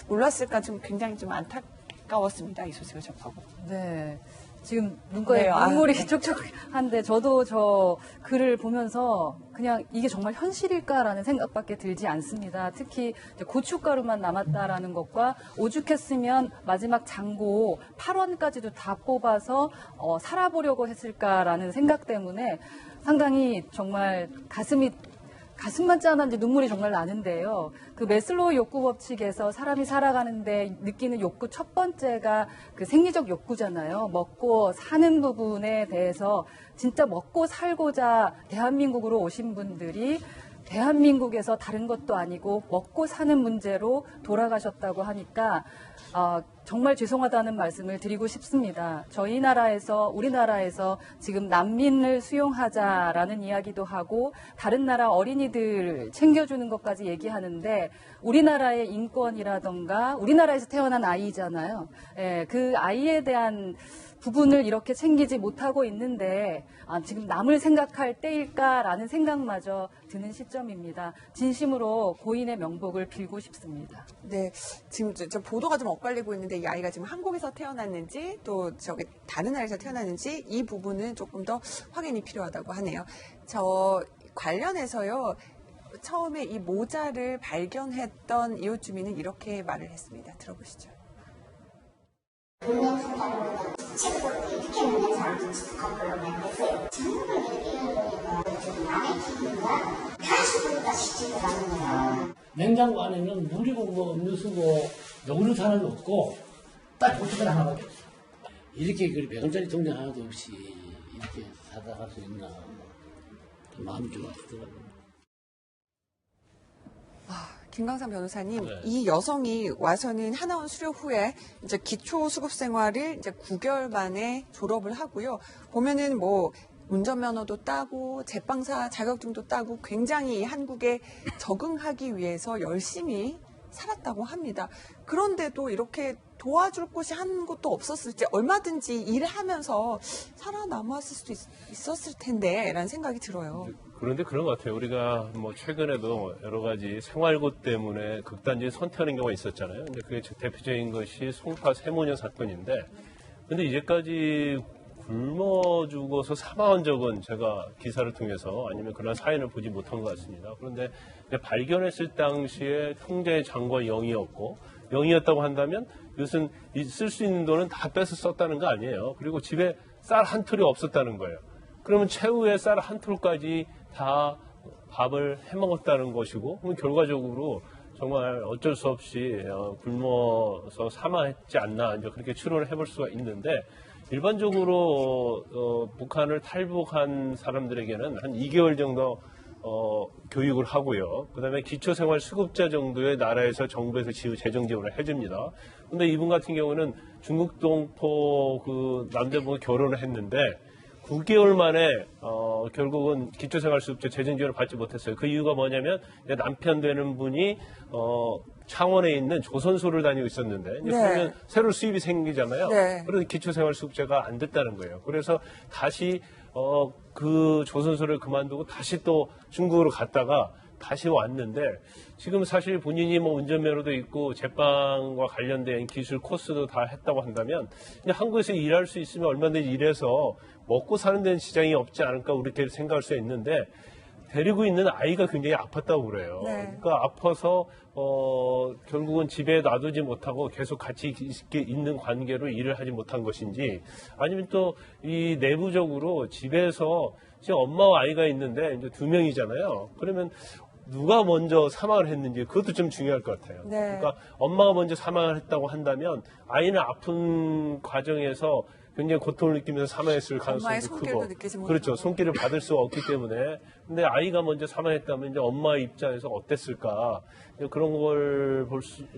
몰랐을까 좀 굉장히 좀 안타까웠습니다. 이 소식을 접하고. 네. 지금 눈가에 네, 눈물이 네. 촉촉한데 저도 저 글을 보면서 그냥 이게 정말 현실일까라는 생각밖에 들지 않습니다. 특히 이제 고춧가루만 남았다라는 것과 오죽했으면 마지막 잔고 8원까지도 다 뽑아서 살아보려고 했을까라는 생각 때문에 상당히 정말 가슴만 짠한지 눈물이 정말 나는데요. 그 매슬로우 욕구 법칙에서 사람이 살아가는데 느끼는 욕구 첫 번째가 그 생리적 욕구잖아요. 먹고 사는 부분에 대해서 진짜 먹고 살고자 대한민국으로 오신 분들이 대한민국에서 다른 것도 아니고 먹고 사는 문제로 돌아가셨다고 하니까 정말 죄송하다는 말씀을 드리고 싶습니다. 우리나라에서 지금 난민을 수용하자라는 이야기도 하고 다른 나라 어린이들 챙겨주는 것까지 얘기하는데 우리나라의 인권이라던가 우리나라에서 태어난 아이잖아요. 예, 그 아이에 대한 부분을 이렇게 챙기지 못하고 있는데 지금 남을 생각할 때일까라는 생각마저 드는 시점입니다. 진심으로 고인의 명복을 빌고 싶습니다. 네, 지금 저 보도가 좀 엇갈리고 있는데 이 아이가 지금 한국에서 태어났는지 또 저기 다른 나라에서 태어났는지 이 부분은 조금 더 확인이 필요하다고 하네요. 저 관련해서요. 처음에 이 모자를 발견했던 이웃 주민은 이렇게 말을 했습니다. 들어보시죠. 냉장고 안에는 물이고 뭐 음료수고 요구르트 하나도 없고 딱 고춧가루 하나밖에 없어. 이렇게 그 100원짜리 통장 하나도 없이 이렇게 사다 갈 수 있나 마음이 좀 아프더라고요. 김광삼 변호사님, 네. 이 여성이 와서는 하나원 수료 후에 이제 기초 수급 생활을 이제 9개월 만에 졸업을 하고요. 보면은 뭐 운전면허도 따고 제빵사 자격증도 따고 굉장히 한국에 적응하기 위해서 열심히 살았다고 합니다. 그런데도 이렇게 도와줄 곳이 한 곳도 없었을지 얼마든지 일을 하면서 살아남았을 수도 있었을 텐데 라는 생각이 들어요. 그런데 그런 것 같아요. 우리가 뭐 최근에도 여러 가지 생활고 때문에 극단적인 선택하는 경우가 있었잖아요. 근데 그게 대표적인 것이 송파 세모녀 사건인데, 근데 이제까지 굶어 죽어서 사망한 적은 제가 기사를 통해서 아니면 그런 사연을 보지 못한 것 같습니다. 그런데 발견했을 당시에 통장의 잔고가 0이었고 0이었다고 한다면 이것은 쓸 수 있는 돈은 다 빼서 썼다는 거 아니에요. 그리고 집에 쌀 한 톨이 없었다는 거예요. 그러면 최후의 쌀 한 톨까지 다 밥을 해먹었다는 것이고, 그럼 결과적으로 정말 어쩔 수 없이 굶어서 사망했지 않나 이제 그렇게 추론을 해볼 수가 있는데, 일반적으로 북한을 탈북한 사람들에게는 한 2개월 정도 교육을 하고요. 그다음에 기초생활수급자 정도의 나라에서 정부에서 재정 지원을 해줍니다. 근데 이분 같은 경우는 중국 동포 그 남자분과 결혼을 했는데 9개월 만에 결국은 기초생활수급자 재정 지원을 받지 못했어요. 그 이유가 뭐냐면 남편 되는 분이 창원에 있는 조선소를 다니고 있었는데 이제 네. 그러면 새로 수입이 생기잖아요. 네. 그래서 기초생활수급자가 안 됐다는 거예요. 그래서 다시 그 조선소를 그만두고 다시 또 중국으로 갔다가 다시 왔는데, 지금 사실 본인이 뭐 운전면허도 있고 제빵과 관련된 기술 코스도 다 했다고 한다면 이제 한국에서 일할 수 있으면 얼마든지 일해서 먹고 사는 데는 지장이 없지 않을까 우리렇게 생각할 수 있는데, 데리고 있는 아이가 굉장히 아팠다고 그래요. 네. 그러니까 아파서 결국은 집에 놔두지 못하고 계속 같이 있는 관계로 일을 하지 못한 것인지, 아니면 또 이 내부적으로 집에서 지금 엄마와 아이가 있는데 이제 2명이잖아요. 그러면 누가 먼저 사망을 했는지 그것도 좀 중요할 것 같아요. 네. 그러니까 엄마가 먼저 사망을 했다고 한다면 아이는 아픈 과정에서 굉장히 고통을 느끼면서 사망했을 엄마의 가능성도 손길도 크고, 느끼지 못하고. 그렇죠. 손길을 받을 수가 없기 때문에. 근데 아이가 먼저 사망했다면 이제 엄마의 입장에서 어땠을까, 그런 걸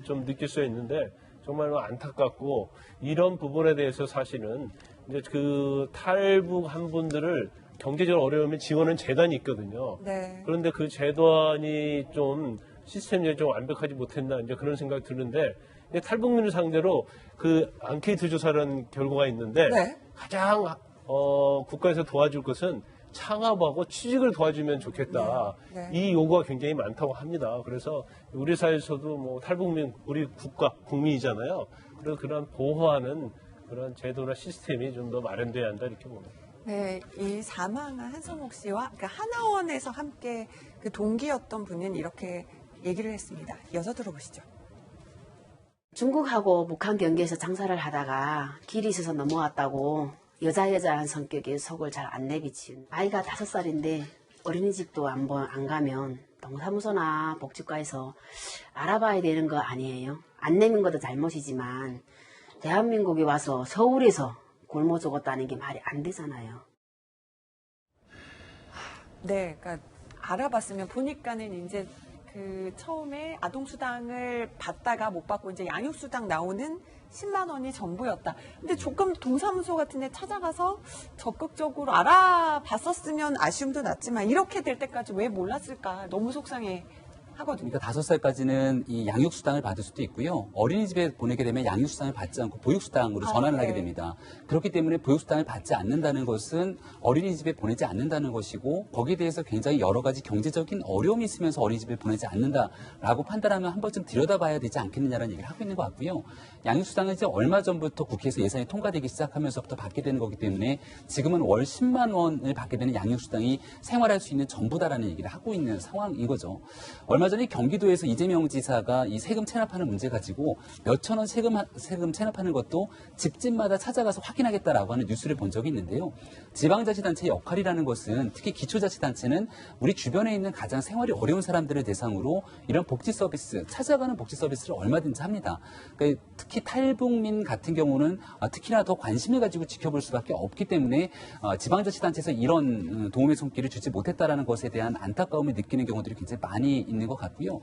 좀 느낄 수 있는데, 정말로 안타깝고, 이런 부분에 대해서 사실은 이제 그 탈북한 분들을 경제적으로 어려우면 지원하는 재단이 있거든요. 네. 그런데 그 재단이 좀 시스템이 좀 완벽하지 못했나, 이제 그런 생각이 드는데, 탈북민을 상대로 그 앙케이트 조사라는 결과가 있는데, 네. 가장 국가에서 도와줄 것은 창업하고 취직을 도와주면 좋겠다. 네. 이 요구가 굉장히 많다고 합니다. 그래서 우리 사회에서도 뭐 탈북민, 우리 국민이잖아요. 그래서 그런 보호하는 그런 제도나 시스템이 좀 더 마련돼야 한다, 이렇게 봅니다. 네, 이 사망한 한성옥 씨와 그러니까 하나원에서 함께 그 동기였던 분은 이렇게 얘기를 했습니다. 이어서 들어보시죠. 중국하고 북한 경계에서 장사를 하다가 길이 있어서 넘어왔다고 여자한 성격에 속을 잘 안 내비친 아이가 5살인데 어린이집도 안 가면 동사무소나 복지과에서 알아봐야 되는 거 아니에요. 안 내민 것도 잘못이지만 대한민국에 와서 서울에서 굶어 죽었다는 게 말이 안 되잖아요. 네, 그러니까 알아봤으면 보니까는 이제 그 처음에 아동수당을 받다가 못 받고 이제 양육수당 나오는 10만 원이 전부였다. 근데 조금 동사무소 같은 데 찾아가서 적극적으로 알아봤었으면 아쉬움도 났지만 이렇게 될 때까지 왜 몰랐을까 너무 속상해 하거든요. 그러니까 5살까지는 이 양육수당을 받을 수도 있고요. 어린이집에 보내게 되면 양육수당을 받지 않고 보육수당으로 전환을 네. 하게 됩니다. 그렇기 때문에 보육수당을 받지 않는다는 것은 어린이집에 보내지 않는다는 것이고, 거기에 대해서 굉장히 여러 가지 경제적인 어려움이 있으면서 어린이집에 보내지 않는다라고 판단하면 한 번쯤 들여다봐야 되지 않겠느냐라는 얘기를 하고 있는 것 같고요. 양육수당은 이제 얼마 전부터 국회에서 예산이 통과되기 시작하면서부터 받게 되는 거기 때문에 지금은 월 10만 원을 받게 되는 양육수당이 생활할 수 있는 전부다라는 얘기를 하고 있는 상황인 거죠. 얼마 전에 경기도에서 이재명 지사가 이 세금 체납하는 문제 가지고 몇천 원 세금 체납하는 것도 집집마다 찾아가서 확인하겠다라고 하는 뉴스를 본 적이 있는데요. 지방자치단체의 역할이라는 것은, 특히 기초자치단체는 우리 주변에 있는 가장 생활이 어려운 사람들을 대상으로 이런 복지 서비스, 찾아가는 복지 서비스를 얼마든지 합니다. 그러니까 특히 탈북민 같은 경우는 특히나 더 관심을 가지고 지켜볼 수밖에 없기 때문에 지방자치단체에서 이런 도움의 손길을 주지 못했다라는 것에 대한 안타까움을 느끼는 경우들이 굉장히 많이 있는 것 같고요.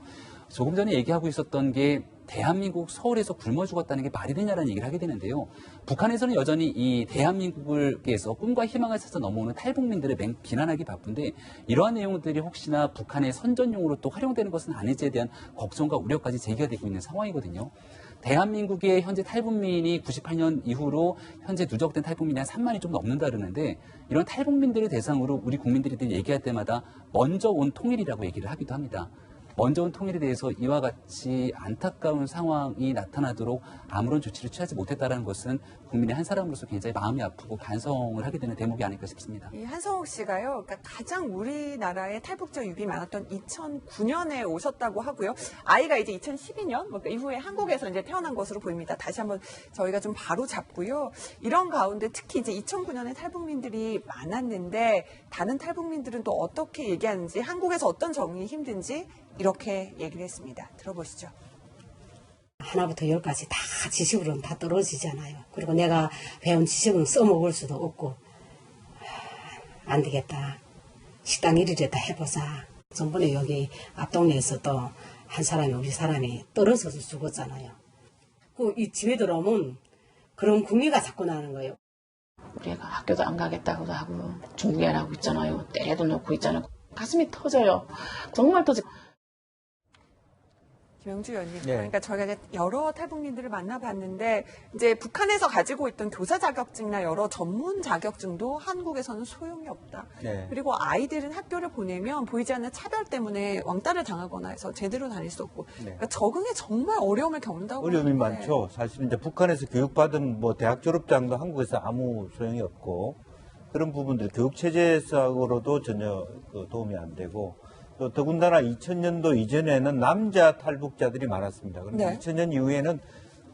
조금 전에 얘기하고 있었던 게 대한민국 서울에서 굶어 죽었다는 게 말이 되냐라는 얘기를 하게 되는데요. 북한에서는 여전히 이 대한민국에서 꿈과 희망을 찾아 넘어오는 탈북민들을 비난하기 바쁜데, 이러한 내용들이 혹시나 북한의 선전용으로 또 활용되는 것은 아닐지에 대한 걱정과 우려까지 제기가 되고 있는 상황이거든요. 대한민국의 현재 탈북민이 98년 이후로 현재 누적된 탈북민이 한 3만이 좀 넘는다 그러는데, 이런 탈북민들을 대상으로 우리 국민들이 얘기할 때마다 먼저 온 통일이라고 얘기를 하기도 합니다. 먼저 온 통일에 대해서 이와 같이 안타까운 상황이 나타나도록 아무런 조치를 취하지 못했다는 것은 국민의 한 사람으로서 굉장히 마음이 아프고 반성을 하게 되는 대목이 아닐까 싶습니다. 이 한성옥 씨가요, 그러니까 가장 우리나라에 탈북자 유입이 많았던 2009년에 오셨다고 하고요. 아이가 이제 2012년 그러니까 이후에 한국에서 이제 태어난 것으로 보입니다. 다시 한번 저희가 좀 바로 잡고요. 이런 가운데 특히 이제 2009년에 탈북민들이 많았는데 다른 탈북민들은 또 어떻게 얘기하는지, 한국에서 어떤 적응이 힘든지 이렇게 얘기를 했습니다. 들어보시죠. 하나부터 10까지 다 지식으로는 다 떨어지잖아요. 그리고 내가 배운 지식은 써먹을 수도 없고, 안 되겠다. 식당 일이라도 해보자. 전번에 여기 앞동네에서 또 한 사람이, 우리 사람이 떨어져서 죽었잖아요. 이 집에 들어오면 그런 궁리가 자꾸 나는 거예요. 우리 애가 학교도 안 가겠다고도 하고 중국에 안 하고 있잖아요. 때려도 놓고 있잖아요. 가슴이 터져요. 정말 터져. 김영주 의원님, 네. 그러니까 저희가 이제 여러 탈북민들을 만나봤는데 이제 북한에서 가지고 있던 교사 자격증이나 여러 전문 자격증도 한국에서는 소용이 없다. 네. 그리고 아이들은 학교를 보내면 보이지 않는 차별 때문에 왕따를 당하거나 해서 제대로 다닐 수 없고, 네. 그러니까 적응에 정말 어려움을 겪는다고. 어려움이 하는데. 많죠. 사실 이제 북한에서 교육받은 뭐 대학 졸업장도 한국에서 아무 소용이 없고, 그런 부분들이 더욱 체제적으로도 전혀 도움이 안 되고 또 더군다나 2000년도 이전에는 남자 탈북자들이 많았습니다. 그런데 네. 2000년 이후에는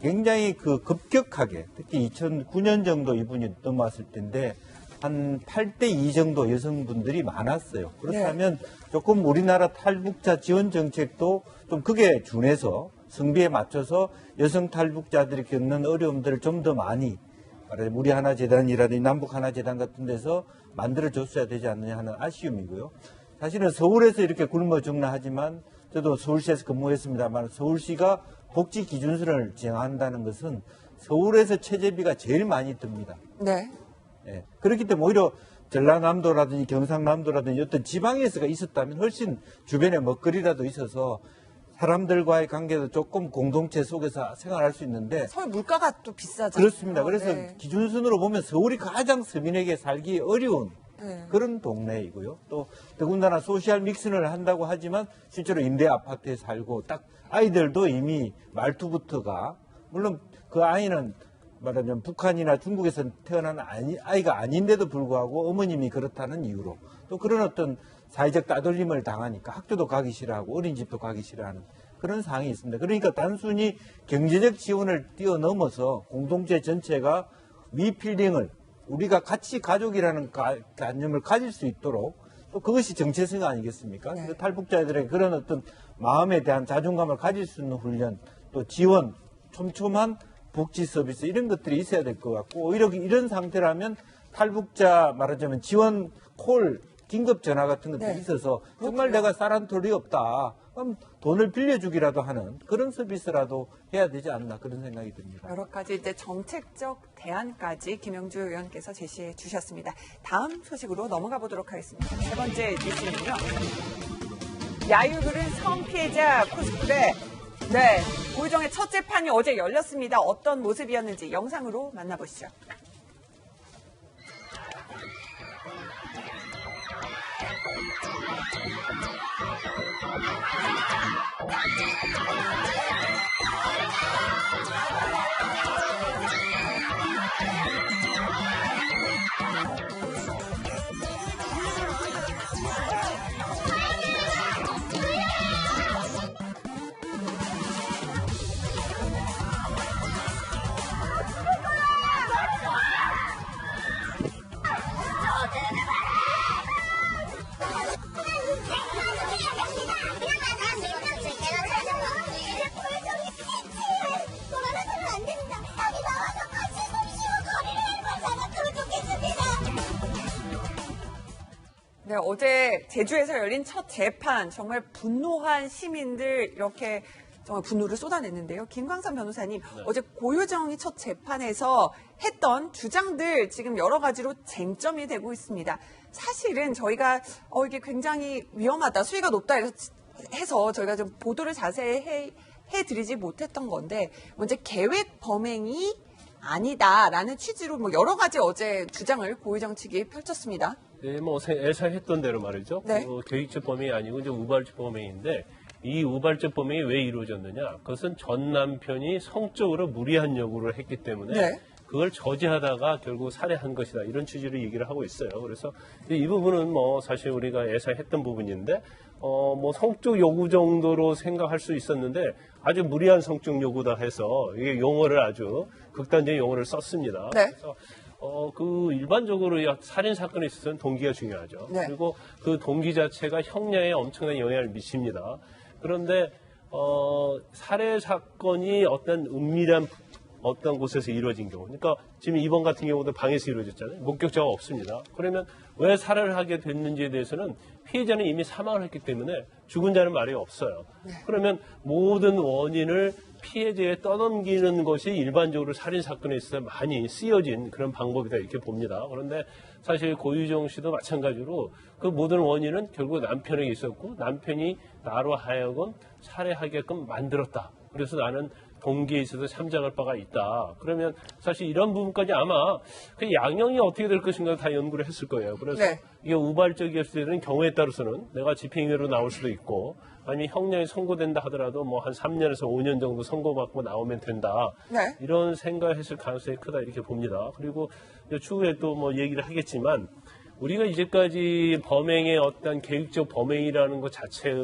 굉장히 급격하게 특히 2009년 정도 이분이 넘어왔을 때인데 한 8대2 정도 여성분들이 많았어요. 그렇다면 조금 우리나라 탈북자 지원 정책도 좀 그게 준해서 성비에 맞춰서 여성 탈북자들이 겪는 어려움들을 좀 더 많이 말하자면 우리 하나재단이라든지 남북 하나재단 같은 데서 만들어줬어야 되지 않느냐 하는 아쉬움이고요. 사실은 서울에서 이렇게 굶어 죽나 하지만 저도 서울시에서 근무했습니다만 서울시가 복지 기준서를 제정한다는 것은 서울에서 체재비가 제일 많이 듭니다. 네. 예. 그렇기 때문에 오히려 전라남도라든지 경상남도라든지 어떤 지방에서가 있었다면 훨씬 주변에 먹거리라도 있어서 사람들과의 관계도 조금 공동체 속에서 생활할 수 있는데 서울 물가가 또 비싸잖아요. 그렇습니다. 그래서 네. 기준순으로 보면 서울이 가장 서민에게 살기 어려운 네. 그런 동네이고요. 또 더군다나 소셜 믹스를 한다고 하지만 실제로 임대 아파트에 살고 딱 아이들도 이미 말투부터가 물론 그 아이는 말하자면 북한이나 중국에서 태어난 아이가 아닌데도 불구하고 어머님이 그렇다는 이유로 또 그런 어떤 사회적 따돌림을 당하니까 학교도 가기 싫어하고 어린이집도 가기 싫어하는 그런 상황이 있습니다. 그러니까 단순히 경제적 지원을 뛰어넘어서 공동체 전체가 위필링을 우리가 같이 가족이라는 개념을 가질 수 있도록 또 그것이 정체성 아니겠습니까? 네. 탈북자들에게 그런 어떤 마음에 대한 자존감을 가질 수 있는 훈련 또 지원 촘촘한 복지 서비스 이런 것들이 있어야 될 것 같고 오히려 이런 상태라면 탈북자 말하자면 지원 콜 긴급 전화 같은 것들이 네. 있어서 정말 내가 쌀한 톨이 없다. 그럼 돈을 빌려주기라도 하는 그런 서비스라도 해야 되지 않나 그런 생각이 듭니다. 여러 가지 이제 정책적 대안까지 김영주 의원께서 제시해 주셨습니다. 다음 소식으로 넘어가 보도록 하겠습니다. 세 번째 뉴스는요. 야유그른 성 피해자 코스프레. 네, 고유정의 첫 재판이 어제 열렸습니다. 어떤 모습이었는지 영상으로 만나보시죠. 네, 어제 제주에서 열린 첫 재판, 정말 분노한 시민들 이렇게 정말 분노를 쏟아냈는데요. 김광선 변호사님, 어제 고유정이 첫 재판에서 했던 주장들 지금 여러 가지로 쟁점이 되고 있습니다. 사실은 저희가 이게 굉장히 위험하다, 수위가 높다 해서 저희가 좀 보도를 자세히 해드리지 못했던 건데 먼저 계획 범행이 아니다라는 취지로 뭐 여러 가지 어제 주장을 고유정 측이 펼쳤습니다. 네, 뭐 예상했던 대로 말이죠. 네. 계획적 범행이 아니고 이제 우발적 범행인데 이 우발적 범행이 왜 이루어졌느냐? 그것은 전 남편이 성적으로 무리한 요구를 했기 때문에 네. 그걸 저지하다가 결국 살해한 것이다. 이런 취지로 얘기를 하고 있어요. 그래서 이 부분은 뭐 사실 우리가 예상했던 부분인데 뭐 성적 요구 정도로 생각할 수 있었는데 아주 무리한 성적 요구다 해서 이게 용어를 아주 극단적인 용어를 썼습니다. 네. 그래서 그 일반적으로 살인 사건에 있어서는 동기가 중요하죠. 네. 그리고 그 동기 자체가 형량에 엄청난 영향을 미칩니다. 그런데 살해 사건이 어떤 은밀한 어떤 곳에서 이루어진 경우, 그러니까 지금 이번 같은 경우도 방에서 이루어졌잖아요. 목격자가 없습니다. 그러면 왜 살해를 하게 됐는지에 대해서는 피해자는 이미 사망을 했기 때문에 죽은 자는 말이 없어요. 그러면 모든 원인을 피해자에 떠넘기는 것이 일반적으로 살인 사건에 있어서 많이 쓰여진 그런 방법이다 이렇게 봅니다. 그런데 사실 고유정 씨도 마찬가지로 그 모든 원인은 결국 남편에게 있었고 남편이 나로 하여금 살해하게끔 만들었다. 그래서 나는 동기에 있어서 참작할 바가 있다. 그러면 사실 이런 부분까지 아마 그 양형이 어떻게 될 것인가 다 연구를 했을 거예요. 그래서 네. 이게 우발적이었을 때는 경우에 따라서는 내가 집행유예로 나올 수도 있고 아니면 형량이 선고된다 하더라도 뭐 한 3년에서 5년 정도 선고받고 나오면 된다. 네. 이런 생각을 했을 가능성이 크다 이렇게 봅니다. 그리고 추후에 또 뭐 얘기를 하겠지만 우리가 이제까지 범행의 어떤 계획적 범행이라는 것 자체의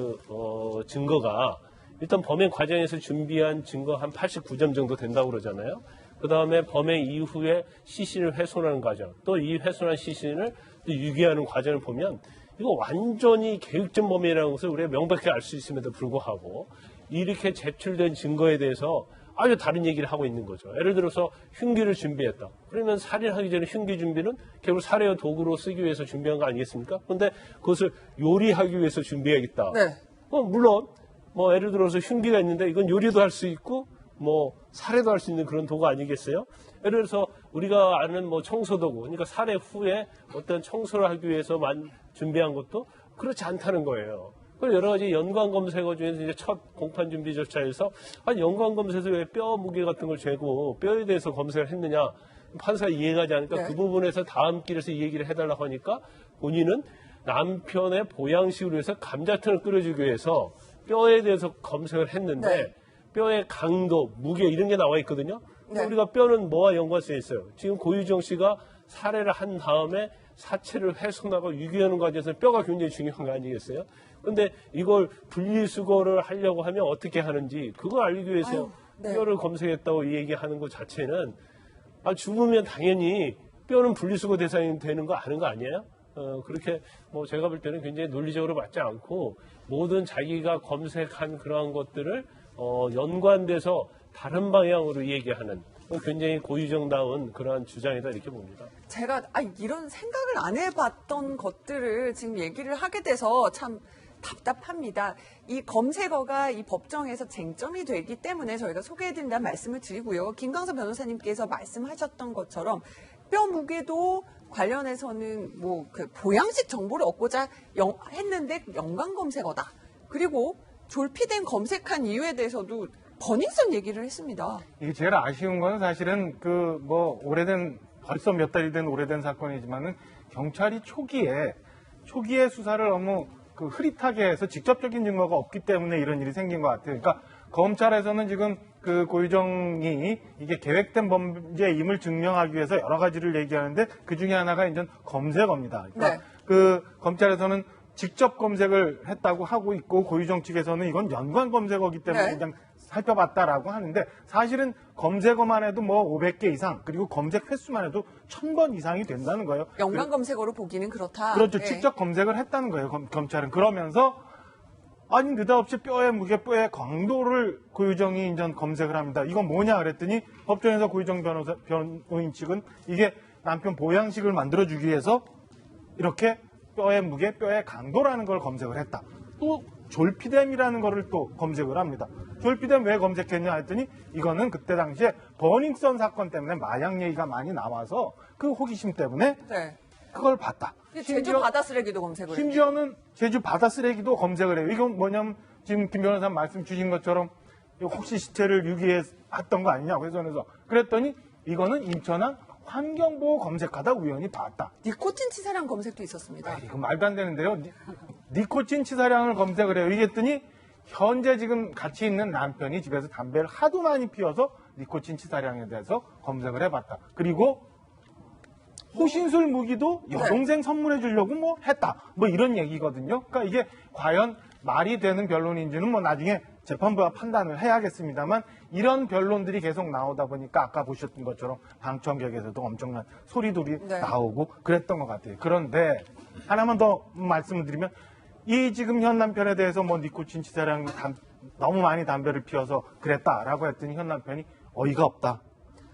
증거가 일단 범행 과정에서 준비한 증거 한 89점 정도 된다고 그러잖아요. 그 다음에 범행 이후에 시신을 훼손하는 과정, 또 이 훼손한 시신을 또 유기하는 과정을 보면 이거 완전히 계획적 범행이라는 것을 우리가 명백히 알 수 있음에도 불구하고 이렇게 제출된 증거에 대해서 아주 다른 얘기를 하고 있는 거죠. 예를 들어서 흉기를 준비했다. 그러면 살인하기 전에 흉기 준비는 결국 살해의 도구로 쓰기 위해서 준비한 거 아니겠습니까? 그런데 그것을 요리하기 위해서 준비하겠다. 네. 물론 뭐 예를 들어서 흉기가 있는데 이건 요리도 할 수 있고 뭐 살해도 할 수 있는 그런 도구 아니겠어요? 예를 들어서 우리가 아는 뭐 청소도구, 그러니까 살해 후에 어떤 청소를 하기 위해서만 준비한 것도 그렇지 않다는 거예요. 여러 가지 연관 검색어 중에서 이제 첫 공판 준비 절차에서 연관 검색에서 왜 뼈 무게 같은 걸 재고 뼈에 대해서 검색을 했느냐 판사가 이해가지 않으니까 네. 그 부분에서 다음 길에서 이 얘기를 해달라고 하니까 본인은 남편의 보양식을 위해서 감자탕을 끓여주기 위해서 뼈에 대해서 검색을 했는데 네. 뼈의 강도, 무게 이런 게 나와 있거든요. 네. 우리가 뼈는 뭐와 연관성이 있어요? 지금 고유정 씨가 살해를 한 다음에 사체를 훼손하고 유기하는 과정에서 뼈가 굉장히 중요한 거 아니겠어요? 근데 이걸 분리수거를 하려고 하면 어떻게 하는지 그걸 알기 위해서 네. 뼈를 검색했다고 얘기하는 것 자체는 죽으면 당연히 뼈는 분리수거 대상이 되는 거 아는 거 아니에요? 그렇게 뭐 제가 볼 때는 굉장히 논리적으로 맞지 않고 모든 자기가 검색한 그러한 것들을 연관돼서 다른 방향으로 얘기하는 굉장히 고유정다운 그러한 주장이다 이렇게 봅니다. 제가 이런 생각을 안 해봤던 것들을 지금 얘기를 하게 돼서 참 답답합니다. 이 검색어가 이 법정에서 쟁점이 되기 때문에 저희가 소개해드린다는 말씀을 드리고요. 김광석 변호사님께서 말씀하셨던 것처럼 뼈 무게도 관련해서는 뭐 그 보양식 정보를 얻고자 했는데 연관 검색어다. 그리고 졸피된 검색한 이유에 대해서도 버닝썬 얘기를 했습니다. 이게 제일 아쉬운 건 사실은 그 뭐 오래된 벌써 몇 달이 된 오래된 사건이지만은 경찰이 초기에 수사를 너무 그 흐릿하게 해서 직접적인 증거가 없기 때문에 이런 일이 생긴 것 같아요. 그러니까 검찰에서는 지금 그 고유정이 이게 계획된 범죄임을 증명하기 위해서 여러 가지를 얘기하는데 그 중에 하나가 이제 검색어입니다. 그러니까 네. 그 검찰에서는 직접 검색을 했다고 하고 있고 고유정 측에서는 이건 연관 검색어기 때문에 네. 그냥 살펴봤다라고 하는데 사실은 검색어만 해도 뭐 500개 이상 그리고 검색 횟수만 해도 1000번 이상이 된다는 거예요. 연관 검색어로 보기는 그렇다. 그렇죠. 네. 직접 검색을 했다는 거예요. 검찰은. 그러면서 아니 느닷없이 뼈의 무게, 뼈의 강도를 고유정이 인전 검색을 합니다. 이건 뭐냐 그랬더니 법정에서 고유정 변호인 측은 이게 남편 보양식을 만들어주기 위해서 이렇게 뼈의 무게, 뼈의 강도라는 걸 검색을 했다. 또 졸피뎀이라는 거를 또 검색을 합니다. 졸피뎀 왜 검색했냐 했더니 이거는 그때 당시에 버닝썬 사건 때문에 마약 얘기가 많이 나와서 그 호기심 때문에 네. 그걸 봤다. 제주 바다 쓰레기도 검색을 해요. 심지어는 제주 바다 쓰레기도 검색을 해요. 이건 뭐냐면 지금 김 변호사 말씀 주신 것처럼 혹시 시체를 유기했던 거 아니냐 회선에서 그랬더니 이거는 인천항 환경보호 검색하다 우연히 봤다. 니코틴 치사량 검색도 있었습니다. 이거 말도 안 되는데요. 니코틴 치사량을 검색을 해요. 이랬더니 현재 지금 같이 있는 남편이 집에서 담배를 하도 많이 피워서 니코틴 치사량에 대해서 검색을 해봤다. 그리고 호신술 무기도 여동생 선물해 주려고 뭐 했다. 뭐 이런 얘기거든요. 그러니까 이게 과연 말이 되는 변론인지는 뭐 나중에 재판부가 판단을 해야겠습니다만 이런 변론들이 계속 나오다 보니까 아까 보셨던 것처럼 방청객에서도 엄청난 소리들이 나오고 그랬던 것 같아요. 그런데 하나만 더 말씀을 드리면 이 지금 현 남편에 대해서 뭐 니코틴 치사량 너무 많이 담배를 피워서 그랬다라고 했더니 현 남편이 어이가 없다.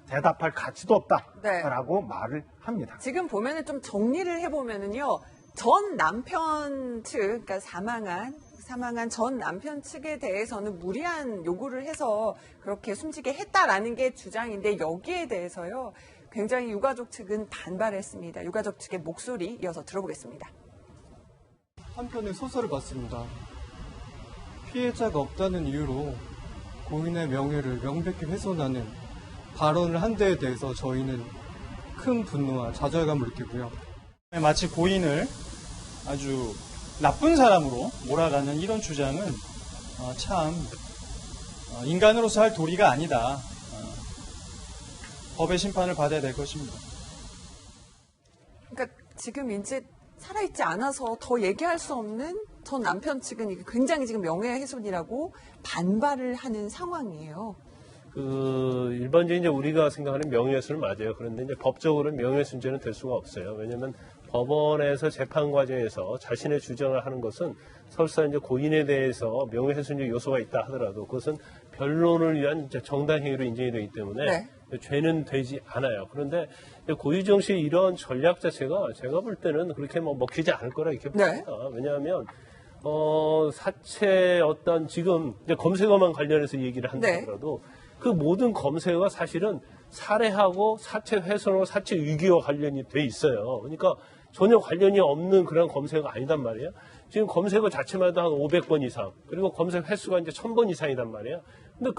대답할 가치도 없다라고 말을 합니다. 지금 보면은 좀 정리를 해보면은요, 전 남편 측, 그러니까 사망한 전 남편 측에 대해서는 무리한 요구를 해서 그렇게 숨지게 했다라는 게 주장인데 여기에 대해서요, 굉장히 유가족 측은 반발했습니다. 유가족 측의 목소리 이어서 들어보겠습니다. 한 편의 소설을 봤습니다. 피해자가 없다는 이유로 고인의 명예를 명백히 훼손하는 발언을 한 데에 대해서 저희는 큰 분노와 좌절감을 느끼고요. 마치 고인을 아주 나쁜 사람으로 몰아가는 이런 주장은 참 인간으로서 할 도리가 아니다. 법의 심판을 받아야 될 것입니다. 그러니까 지금 이제 살아있지 않아서 더 얘기할 수 없는 전 남편 측은 굉장히 지금 명예훼손이라고 반발을 하는 상황이에요. 일반적인 이제 우리가 생각하는 명예훼손은 맞아요. 그런데 이제 법적으로는 명예훼손죄는 될 수가 없어요. 왜냐하면 법원에서 재판 과정에서 자신의 주장을 하는 것은 설사 이제 고인에 대해서 명예훼손적 요소가 있다 하더라도 그것은 변론을 위한 이제 정당 행위로 인정이 되기 때문에 네. 죄는 되지 않아요. 그런데 고유정 씨의 이런 전략 자체가 제가 볼 때는 그렇게 먹히지 않을 거라 이렇게 봅니다. 네. 왜냐하면 사체 어떤 지금 이제 검색어만 관련해서 얘기를 한다 네. 하더라도 그 모든 검색어가 사실은 살해하고 사체 훼손하고 사체 유기와 관련이 돼 있어요. 그러니까 전혀 관련이 없는 그런 검색어가 아니단 말이에요. 지금 검색어 자체만 해도 한 500번 이상, 그리고 검색 횟수가 이제 1000번 이상이단 말이에요. 근데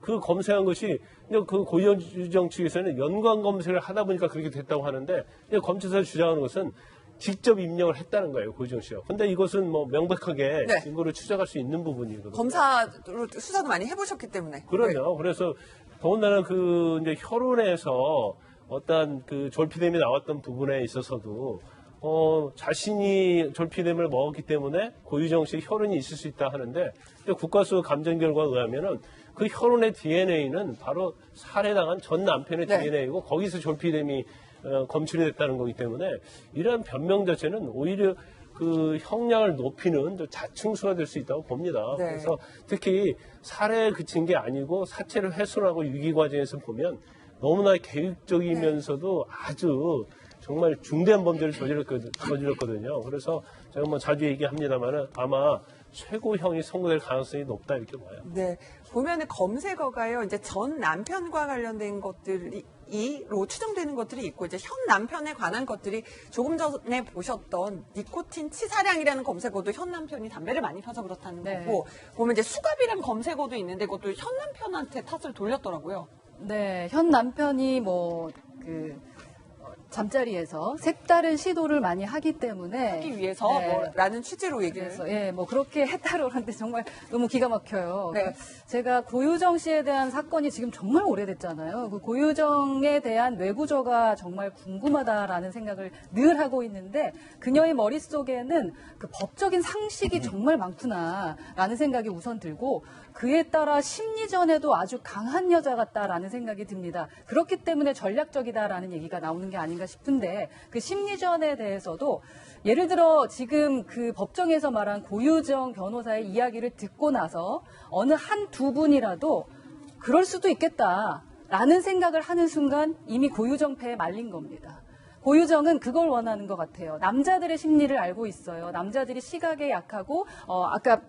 그 검색한 것이 그 고유정 측에서는 연관 검색을 하다 보니까 그렇게 됐다고 하는데 검찰에서 주장하는 것은 직접 입력을 했다는 거예요, 고유정 씨가. 근데 이것은 명백하게 네. 증거를 추적할 수 있는 부분이거든요. 검사로 수사도 많이 해보셨기 때문에. 그럼요. 그래서 더군다나 이제 혈흔에서 어떤 졸피뎀이 나왔던 부분에 있어서도 자신이 졸피뎀을 먹었기 때문에 고유정 씨의 혈흔이 있을 수 있다 하는데 국가수 감정 결과에 의하면은 그 혈흔의 DNA는 바로 살해당한 전 남편의 네. DNA이고 거기서 졸피뎀이 검출이 됐다는 거기 때문에 이러한 변명 자체는 오히려 그 형량을 높이는 자충수가 될 수 있다고 봅니다. 네. 그래서 특히 살해에 그친 게 아니고 사체를 훼손하고 유기 과정에서 보면 너무나 계획적이면서도 아주 정말 중대한 범죄를 저질렀거든요. 그래서 제가 자주 얘기합니다만은 아마 최고형이 선고될 가능성이 높다 이렇게 봐요. 네. 보면은 검색어가요, 이제 전 남편과 관련된 것들이로 추정되는 것들이 있고, 이제 현 남편에 관한 것들이 조금 전에 보셨던 니코틴 치사량이라는 검색어도 현 남편이 담배를 많이 펴서 그렇다는 네. 거고, 보면 이제 수갑이라는 검색어도 있는데 그것도 현 남편한테 탓을 돌렸더라고요. 네, 현 남편이 잠자리에서 색다른 시도를 많이 하기 때문에 하기 위해서 네. 라는 취지로 얘기를 그래서 그렇게 했다고 하는데 정말 너무 기가 막혀요. 네. 그러니까 제가 고유정 씨에 대한 사건이 지금 정말 오래됐잖아요. 그 고유정에 대한 뇌구조가 정말 궁금하다라는 생각을 늘 하고 있는데 그녀의 머릿속에는 그 법적인 상식이 정말 많구나라는 생각이 우선 들고 그에 따라 심리전에도 아주 강한 여자 같다라는 생각이 듭니다. 그렇기 때문에 전략적이다라는 얘기가 나오는 게 아닌가 싶은데 그 심리전에 대해서도 예를 들어 지금 그 법정에서 말한 고유정 변호사의 이야기를 듣고 나서 어느 두 분이라도 그럴 수도 있겠다라는 생각을 하는 순간 이미 고유정 패에 말린 겁니다. 고유정은 그걸 원하는 것 같아요. 남자들의 심리를 알고 있어요. 남자들이 시각에 약하고 아까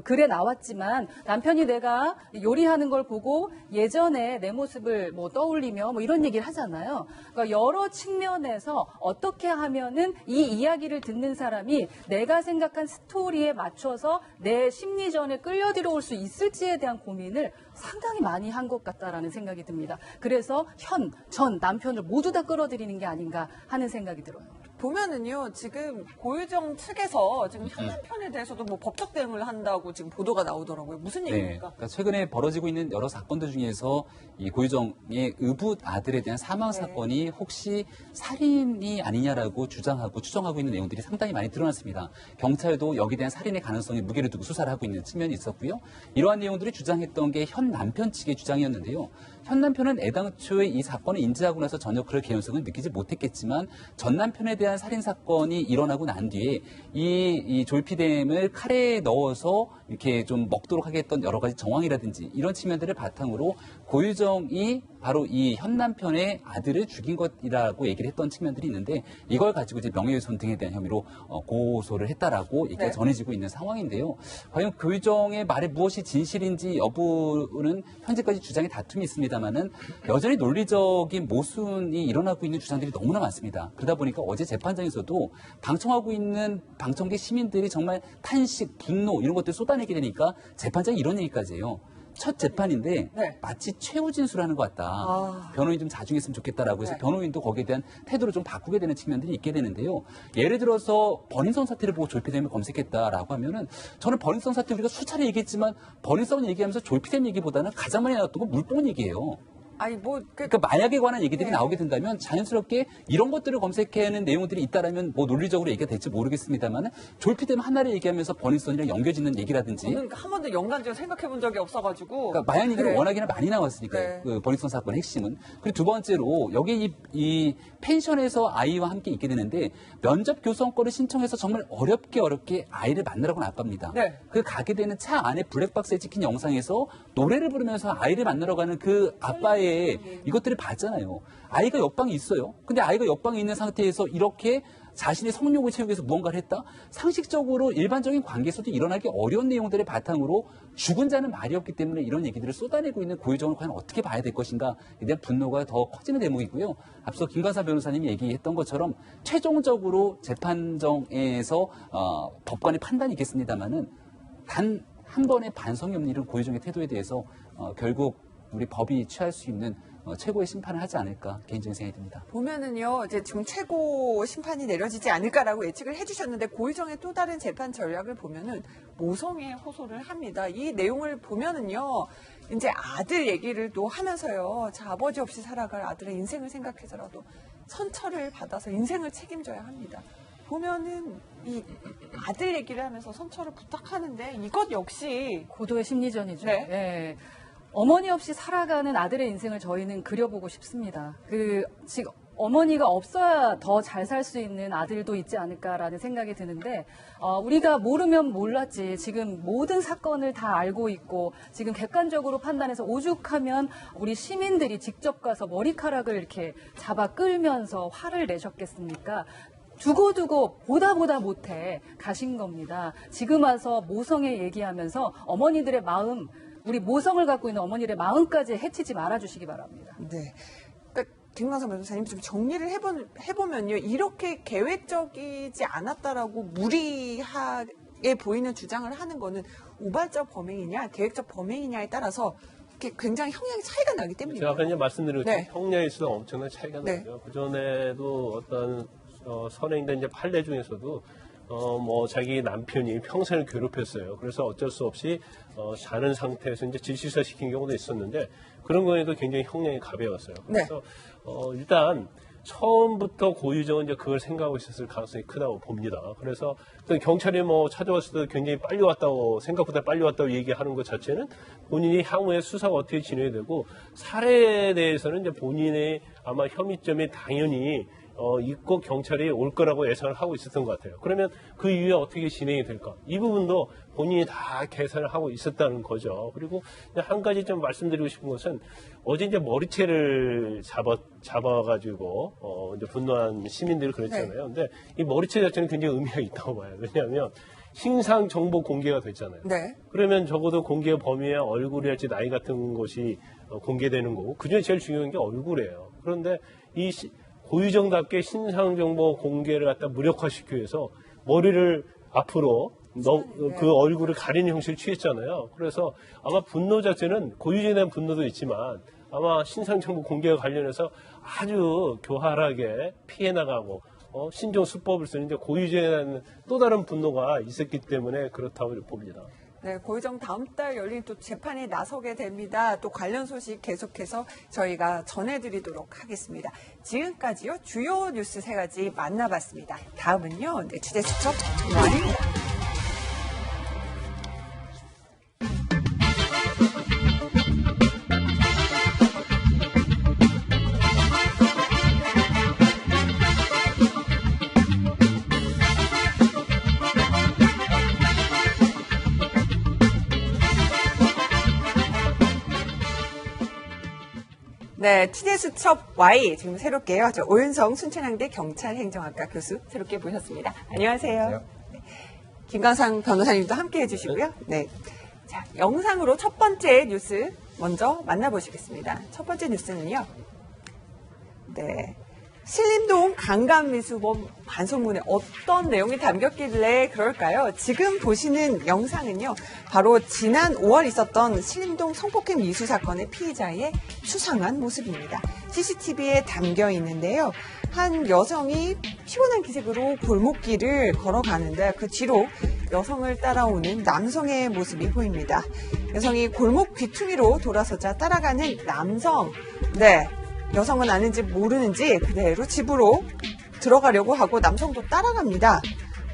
글에 나왔지만 남편이 내가 요리하는 걸 보고 예전에 내 모습을 떠올리며 이런 얘기를 하잖아요. 그러니까 여러 측면에서 어떻게 하면은 이 이야기를 듣는 사람이 내가 생각한 스토리에 맞춰서 내 심리전에 끌려 들어올 수 있을지에 대한 고민을 상당히 많이 한 것 같다라는 생각이 듭니다. 그래서 전 남편을 모두 다 끌어들이는 게 아닌가 하는 생각이 들어요. 보면은요, 지금 고유정 측에서 지금 현 남편에 대해서도 법적 대응을 한다고 지금 보도가 나오더라고요. 무슨 얘기입니까? 그러니까 최근에 벌어지고 있는 여러 사건들 중에서 이 고유정의 의붓 아들에 대한 사망 사건이 혹시 살인이 아니냐라고 주장하고 추정하고 있는 내용들이 상당히 많이 드러났습니다. 경찰도 여기에 대한 살인의 가능성에 무게를 두고 수사를 하고 있는 측면이 있었고요. 이러한 내용들이 주장했던 게 현 남편 측의 주장이었는데요. 현 남편은 애당초에 이 사건을 인지하고 나서 전혀 그럴 개연성을 느끼지 못했겠지만 전 남편에 대한 살인 사건이 일어나고 난 뒤에 이 졸피뎀을 칼에 넣어서 이렇게 좀 먹도록 하겠던 여러 가지 정황이라든지 이런 측면들을 바탕으로 고유정이 바로 이 현 남편의 아들을 죽인 것이라고 얘기를 했던 측면들이 있는데 이걸 가지고 이제 명예훼손 등에 대한 혐의로 고소를 했다라고 얘기가 전해지고 있는 상황인데요. 과연 고유정의 말에 무엇이 진실인지 여부는 현재까지 주장의 다툼이 있습니다만은 여전히 논리적인 모순이 일어나고 있는 주장들이 너무나 많습니다. 그러다 보니까 어제 재판장에서도 방청하고 있는 방청객 시민들이 정말 탄식, 분노 이런 것들 쏟아내게 되니까 재판장이 이런 얘기까지 해요. 첫 재판인데 네. 마치 최후 진술하는 것 같다. 아. 변호인 좀 자중했으면 좋겠다라고 해서 네. 변호인도 거기에 대한 태도를 좀 바꾸게 되는 측면들이 있게 되는데요. 예를 들어서 버닝썬 사태를 보고 조이피뎀을 검색했다라고 하면은 저는 버닝썬 사태 우리가 수차례 얘기했지만 버닝썬 얘기하면서 조이피뎀 얘기보다는 가장 많이 나왔던 건 물뽕 얘기예요. 아니 그러니까 마약에 관한 얘기들이 네. 나오게 된다면 자연스럽게 이런 것들을 검색하는 내용들이 있다라면 뭐 논리적으로 얘기가 될지 모르겠습니다만 조이피뎀 하나를 얘기하면서 버닝썬이랑 연결짓는 얘기라든지 저는 한 번도 연관적으로 생각해 본 적이 없어가지고. 그러니까 마약 얘기는 네. 워낙이나 많이 나왔으니까 네. 그 버닝썬 사건의 핵심은. 그리고 두 번째로 여기 이 펜션에서 아이와 함께 있게 되는데 면접 교섭권을 신청해서 정말 어렵게 아이를 만나라고 아빠입니다. 네. 그 가게 되는 차 안에 블랙박스에 찍힌 영상에서 노래를 부르면서 아이를 만나러 가는 그 아빠의 이것들을 봤잖아요. 아이가 옆방에 있어요. 근데 아이가 옆방에 있는 상태에서 이렇게 자신의 성욕을 채우기 위해서 무언가를 했다? 상식적으로 일반적인 관계에서도 일어나기 어려운 내용들의 바탕으로 죽은 자는 말이 없기 때문에 이런 얘기들을 쏟아내고 있는 고유정을 과연 어떻게 봐야 될 것인가에 대한 분노가 더 커지는 대목이고요. 앞서 김관사 변호사님이 얘기했던 것처럼 최종적으로 재판정에서 법관의 판단이 있겠습니다마는 단 한 번의 반성이 없는 이런 고유정의 태도에 대해서 결국 우리 법이 취할 수 있는 최고의 심판을 하지 않을까 개인적인 생각이 듭니다. 보면은요, 이제 지금 최고 심판이 내려지지 않을까라고 예측을 해주셨는데 고유정의 또 다른 재판 전략을 보면은 모성애 호소를 합니다. 이 내용을 보면은요, 이제 아들 얘기를 또 하면서요, 자, 아버지 없이 살아갈 아들의 인생을 생각해서라도 선처를 받아서 인생을 책임져야 합니다. 보면은 이 아들 얘기를 하면서 선처를 부탁하는데 이것 역시 고도의 심리전이죠. 네. 예. 어머니 없이 살아가는 아들의 인생을 저희는 그려보고 싶습니다. 지금 어머니가 없어야 더 잘 살 수 있는 아들도 있지 않을까라는 생각이 드는데 우리가 모르면 몰랐지 지금 모든 사건을 다 알고 있고 지금 객관적으로 판단해서 오죽하면 우리 시민들이 직접 가서 머리카락을 이렇게 잡아 끌면서 화를 내셨겠습니까? 두고두고 보다 못해 가신 겁니다. 지금 와서 모성애 얘기하면서 어머니들의 마음, 우리 모성을 갖고 있는 어머니들의 마음까지 해치지 말아주시기 바랍니다. 네. 그러니까 김광석 변호사님 좀 정리를 해보면요. 이렇게 계획적이지 않았다라고 무리하게 보이는 주장을 하는 거는 우발적 범행이냐 계획적 범행이냐에 따라서 이렇게 굉장히 형량의 차이가 나기 때문입니다. 제가 아까 이제 말씀드린 네. 형량에 있어서 엄청난 차이가 네. 나죠. 그전에도 어떤 선행된 이제 판례 중에서도 뭐 자기 남편이 평생을 괴롭혔어요. 그래서 어쩔 수 없이 자는 상태에서 이제 질식사 시킨 경우도 있었는데 그런 거에도 굉장히 형량이 가벼웠어요. 그래서 일단 처음부터 고유정은 이제 그걸 생각하고 있었을 가능성이 크다고 봅니다. 그래서 경찰이 뭐 찾아왔을 때 굉장히 빨리 왔다고 생각보다 빨리 왔다고 얘기하는 것 자체는 본인이 향후에 수사가 어떻게 진행이 되고 살해에 대해서는 이제 본인의 아마 혐의점이 당연히 있고 경찰이 올 거라고 예상을 하고 있었던 것 같아요. 그러면 그 이후에 어떻게 진행이 될까? 이 부분도 본인이 다 계산을 하고 있었다는 거죠. 그리고 한 가지 좀 말씀드리고 싶은 것은 어제 이제 머리채를 잡아가지고 이제 분노한 시민들이 그랬잖아요. 근데 이 머리채 자체는 굉장히 의미가 있다고 봐요. 왜냐하면 신상 정보 공개가 됐잖아요. 네. 그러면 적어도 공개 범위의 얼굴이랄지 나이 같은 것이 공개되는 거고 그중에 제일 중요한 게 얼굴이에요. 그런데 이 고유정답게 신상정보 공개를 갖다 무력화시키기 위해서 머리를 앞으로 그 얼굴을 가리는 형식을 취했잖아요. 그래서 아마 분노 자체는 고유정에 대한 분노도 있지만 아마 신상정보 공개와 관련해서 아주 교활하게 피해 나가고 신종 수법을 쓰는 이제 고유정에 대한 또 다른 분노가 있었기 때문에 그렇다고 봅니다. 네, 고유정 다음 달 열린 또 재판에 나서게 됩니다. 또 관련 소식 계속해서 저희가 전해드리도록 하겠습니다. 지금까지요, 주요 뉴스 3가지 만나봤습니다. 다음은요, 취재 수첩 와입니다. 네, 취재수첩 Y 지금 새롭게요. 오윤성 순천향대 경찰행정학과 교수 새롭게 모셨습니다. 안녕하세요. 네. 김광상 변호사님도 함께 해주시고요. 네, 자 영상으로 첫 번째 뉴스 먼저 만나보시겠습니다. 첫 번째 뉴스는요. 네, 신림동 강간미수범 반성문에 어떤 내용이 담겼길래 그럴까요? 지금 보시는 영상은요, 바로 지난 5월 있었던 신림동 성폭행 미수 사건의 피의자의 수상한 모습입니다. CCTV에 담겨 있는데요. 한 여성이 피곤한 기색으로 골목길을 걸어가는데 그 뒤로 여성을 따라오는 남성의 모습이 보입니다. 여성이 골목 귀퉁이로 돌아서자 따라가는 남성, 네, 여성은 아는지 모르는지 그대로 집으로 들어가려고 하고 남성도 따라갑니다.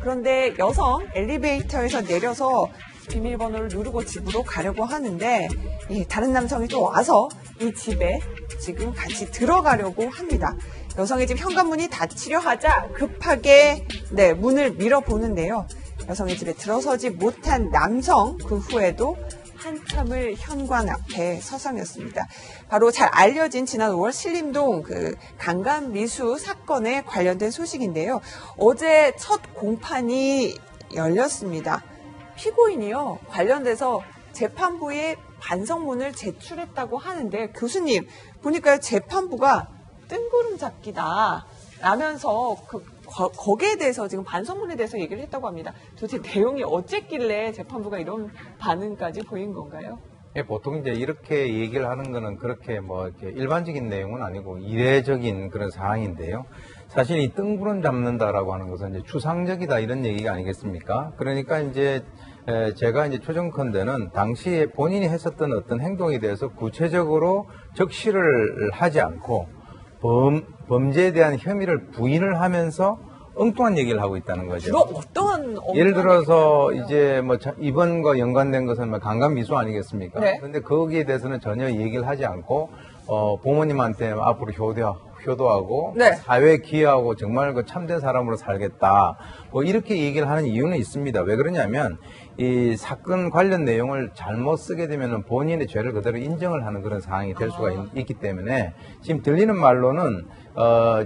그런데 여성 엘리베이터에서 내려서 비밀번호를 누르고 집으로 가려고 하는데 다른 남성이 또 와서 이 집에 지금 같이 들어가려고 합니다. 여성의 집 현관문이 닫히려 하자 급하게 문을 밀어보는데요. 여성의 집에 들어서지 못한 남성, 그 후에도 한참을 현관 앞에 서성였습니다. 바로 잘 알려진 지난 5월 신림동 그 강간 미수 사건에 관련된 소식인데요. 어제 첫 공판이 열렸습니다. 피고인이요, 관련돼서 재판부에 반성문을 제출했다고 하는데, 교수님 보니까 재판부가 뜬구름 잡기다 라면서 거기에 대해서 지금 반성문에 대해서 얘기를 했다고 합니다. 도대체 내용이 어쨌길래 재판부가 이런 반응까지 보인 건가요? 예, 보통 이제 이렇게 얘기를 하는 거는 그렇게 뭐 이렇게 일반적인 내용은 아니고 이례적인 그런 상황인데요. 사실 이 뜬구름 잡는다라고 하는 것은 이제 추상적이다 이런 얘기가 아니겠습니까? 그러니까 이제 제가 이제 추정컨대는 당시에 본인이 했었던 어떤 행동에 대해서 구체적으로 적시를 하지 않고 범죄에 대한 혐의를 부인을 하면서 엉뚱한 얘기를 하고 있다는 거죠. 어떠한 예를 들어서 이제 뭐 이번과 연관된 것은 뭐 강간 미수 아니겠습니까? 네. 그런데 거기에 대해서는 전혀 얘기를 하지 않고 부모님한테 앞으로 효도하고 네. 사회에 기여하고 정말 그 참된 사람으로 살겠다. 뭐 이렇게 얘기를 하는 이유는 있습니다. 왜 그러냐면 이 사건 관련 내용을 잘못 쓰게 되면 본인의 죄를 그대로 인정을 하는 그런 상황이 될 수가 있기 때문에 지금 들리는 말로는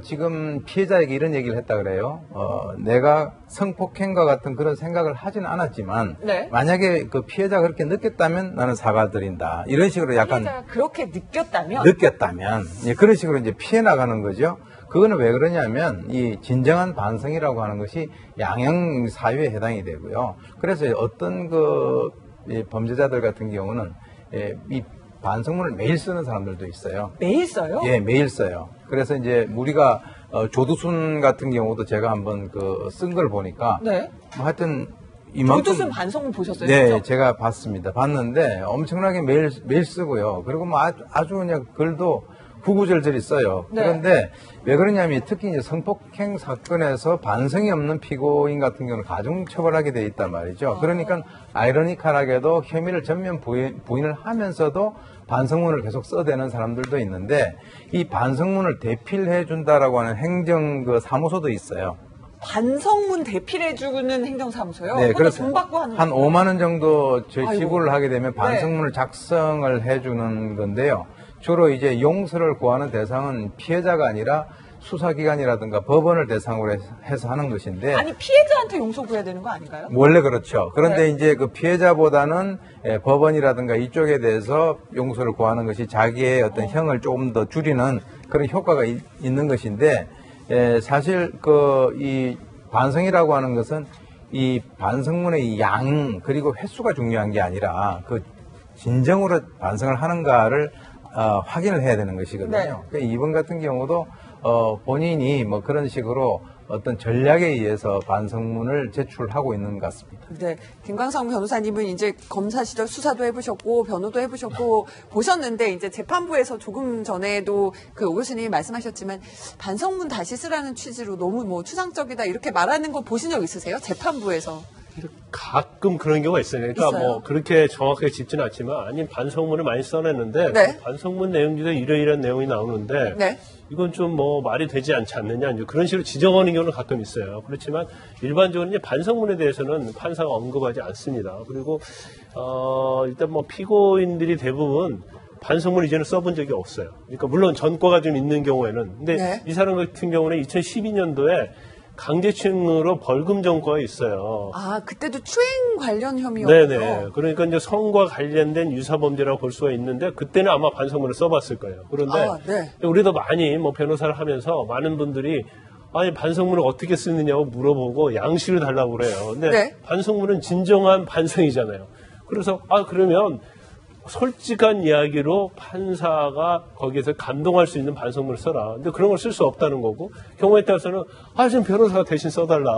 지금 피해자에게 이런 얘기를 했다 그래요. 내가 성폭행과 같은 그런 생각을 하지는 않았지만 네. 만약에 그 피해자가 그렇게 느꼈다면 나는 사과드린다. 이런 식으로 약간 피해자가 그렇게 느꼈다면 예, 그런 식으로 이제 피해 나가는 거죠. 그거는 왜 그러냐면 이 진정한 반성이라고 하는 것이 양형 사유에 해당이 되고요. 그래서 어떤 이 범죄자들 같은 경우는 이 반성문을 매일 쓰는 사람들도 있어요. 매일 써요? 예, 매일 써요. 그래서 이제 우리가 조두순 같은 경우도 제가 한번 쓴 걸 보니까 네. 뭐 하여튼 이만큼 조두순 반성문 보셨어요? 네, 그렇죠? 제가 봤습니다. 봤는데 엄청나게 매일 쓰고요. 그리고 뭐 아주 그냥 글도 구구절절히 써요. 네. 그런데 왜 그러냐면 특히 이제 성폭행 사건에서 반성이 없는 피고인 같은 경우는 가중처벌하게 돼 있단 말이죠. 그러니까 아이러니컬하게도 혐의를 전면 부인을 하면서도 반성문을 계속 써대는 사람들도 있는데 이 반성문을 대필해 준다라고 하는 행정 사무소도 있어요. 반성문 대필해주는 행정사무소요? 네, 그래서 돈 받고 하는 한 5만 원 정도 아이고. 지불을 하게 되면 반성문을 작성을 해주는 건데요. 주로 이제 용서를 구하는 대상은 피해자가 아니라 수사기관이라든가 법원을 대상으로 해서 하는 것인데. 아니, 피해자한테 용서 구해야 되는 거 아닌가요? 원래 그렇죠. 그런데 네. 이제 그 피해자보다는 법원이라든가 이쪽에 대해서 용서를 구하는 것이 자기의 어떤 형을 조금 더 줄이는 그런 효과가 있는 것인데, 사실 이 반성이라고 하는 것은 이 반성문의 양 그리고 횟수가 중요한 게 아니라 그 진정으로 반성을 하는가를 확인을 해야 되는 것이거든요. 네. 그러니까 이번 같은 경우도 본인이 뭐 그런 식으로 어떤 전략에 의해서 반성문을 제출하고 있는 것 같습니다. 네, 김광석 변호사님은 이제 검사 시절 수사도 해보셨고 변호도 해보셨고 보셨는데 이제 재판부에서 조금 전에도 오 교수님이 말씀하셨지만 반성문 다시 쓰라는 취지로 너무 뭐 추상적이다 이렇게 말하는 거 보신 적 있으세요? 재판부에서? 가끔 그런 경우가 있어요. 그러니까 있어요? 뭐 그렇게 정확하게 짚지는 않지만 아니 반성문을 많이 써냈는데 네. 반성문 내용 중에 이러이러한 내용이 나오는데 네. 이건 좀 뭐 말이 되지 않지 않느냐 이제 그런 식으로 지적하는 경우는 가끔 있어요. 그렇지만 일반적으로 이제 반성문에 대해서는 판사가 언급하지 않습니다. 그리고 일단 뭐 피고인들이 대부분 반성문 이제는 써본 적이 없어요. 그러니까 물론 전과가 좀 있는 경우에는 근데 네. 이 사람 같은 경우는 2012년도에 강제추행으로 벌금 정과가 있어요. 아, 그때도 추행 관련 혐의였군요. 네네. 그러니까 이제 성과 관련된 유사범죄라고 볼 수가 있는데 그때는 아마 반성문을 써봤을 거예요. 그런데 우리도 많이 뭐 변호사를 하면서 많은 분들이 아니 반성문을 어떻게 쓰느냐고 물어보고 양식을 달라고 그래요. 근데 반성문은 진정한 반성이잖아요. 그래서 그러면 솔직한 이야기로 판사가 거기에서 감동할 수 있는 반성문을 써라. 근데 그런 걸 쓸 수 없다는 거고 경우에 따라서는 지금 변호사가 대신 써달라.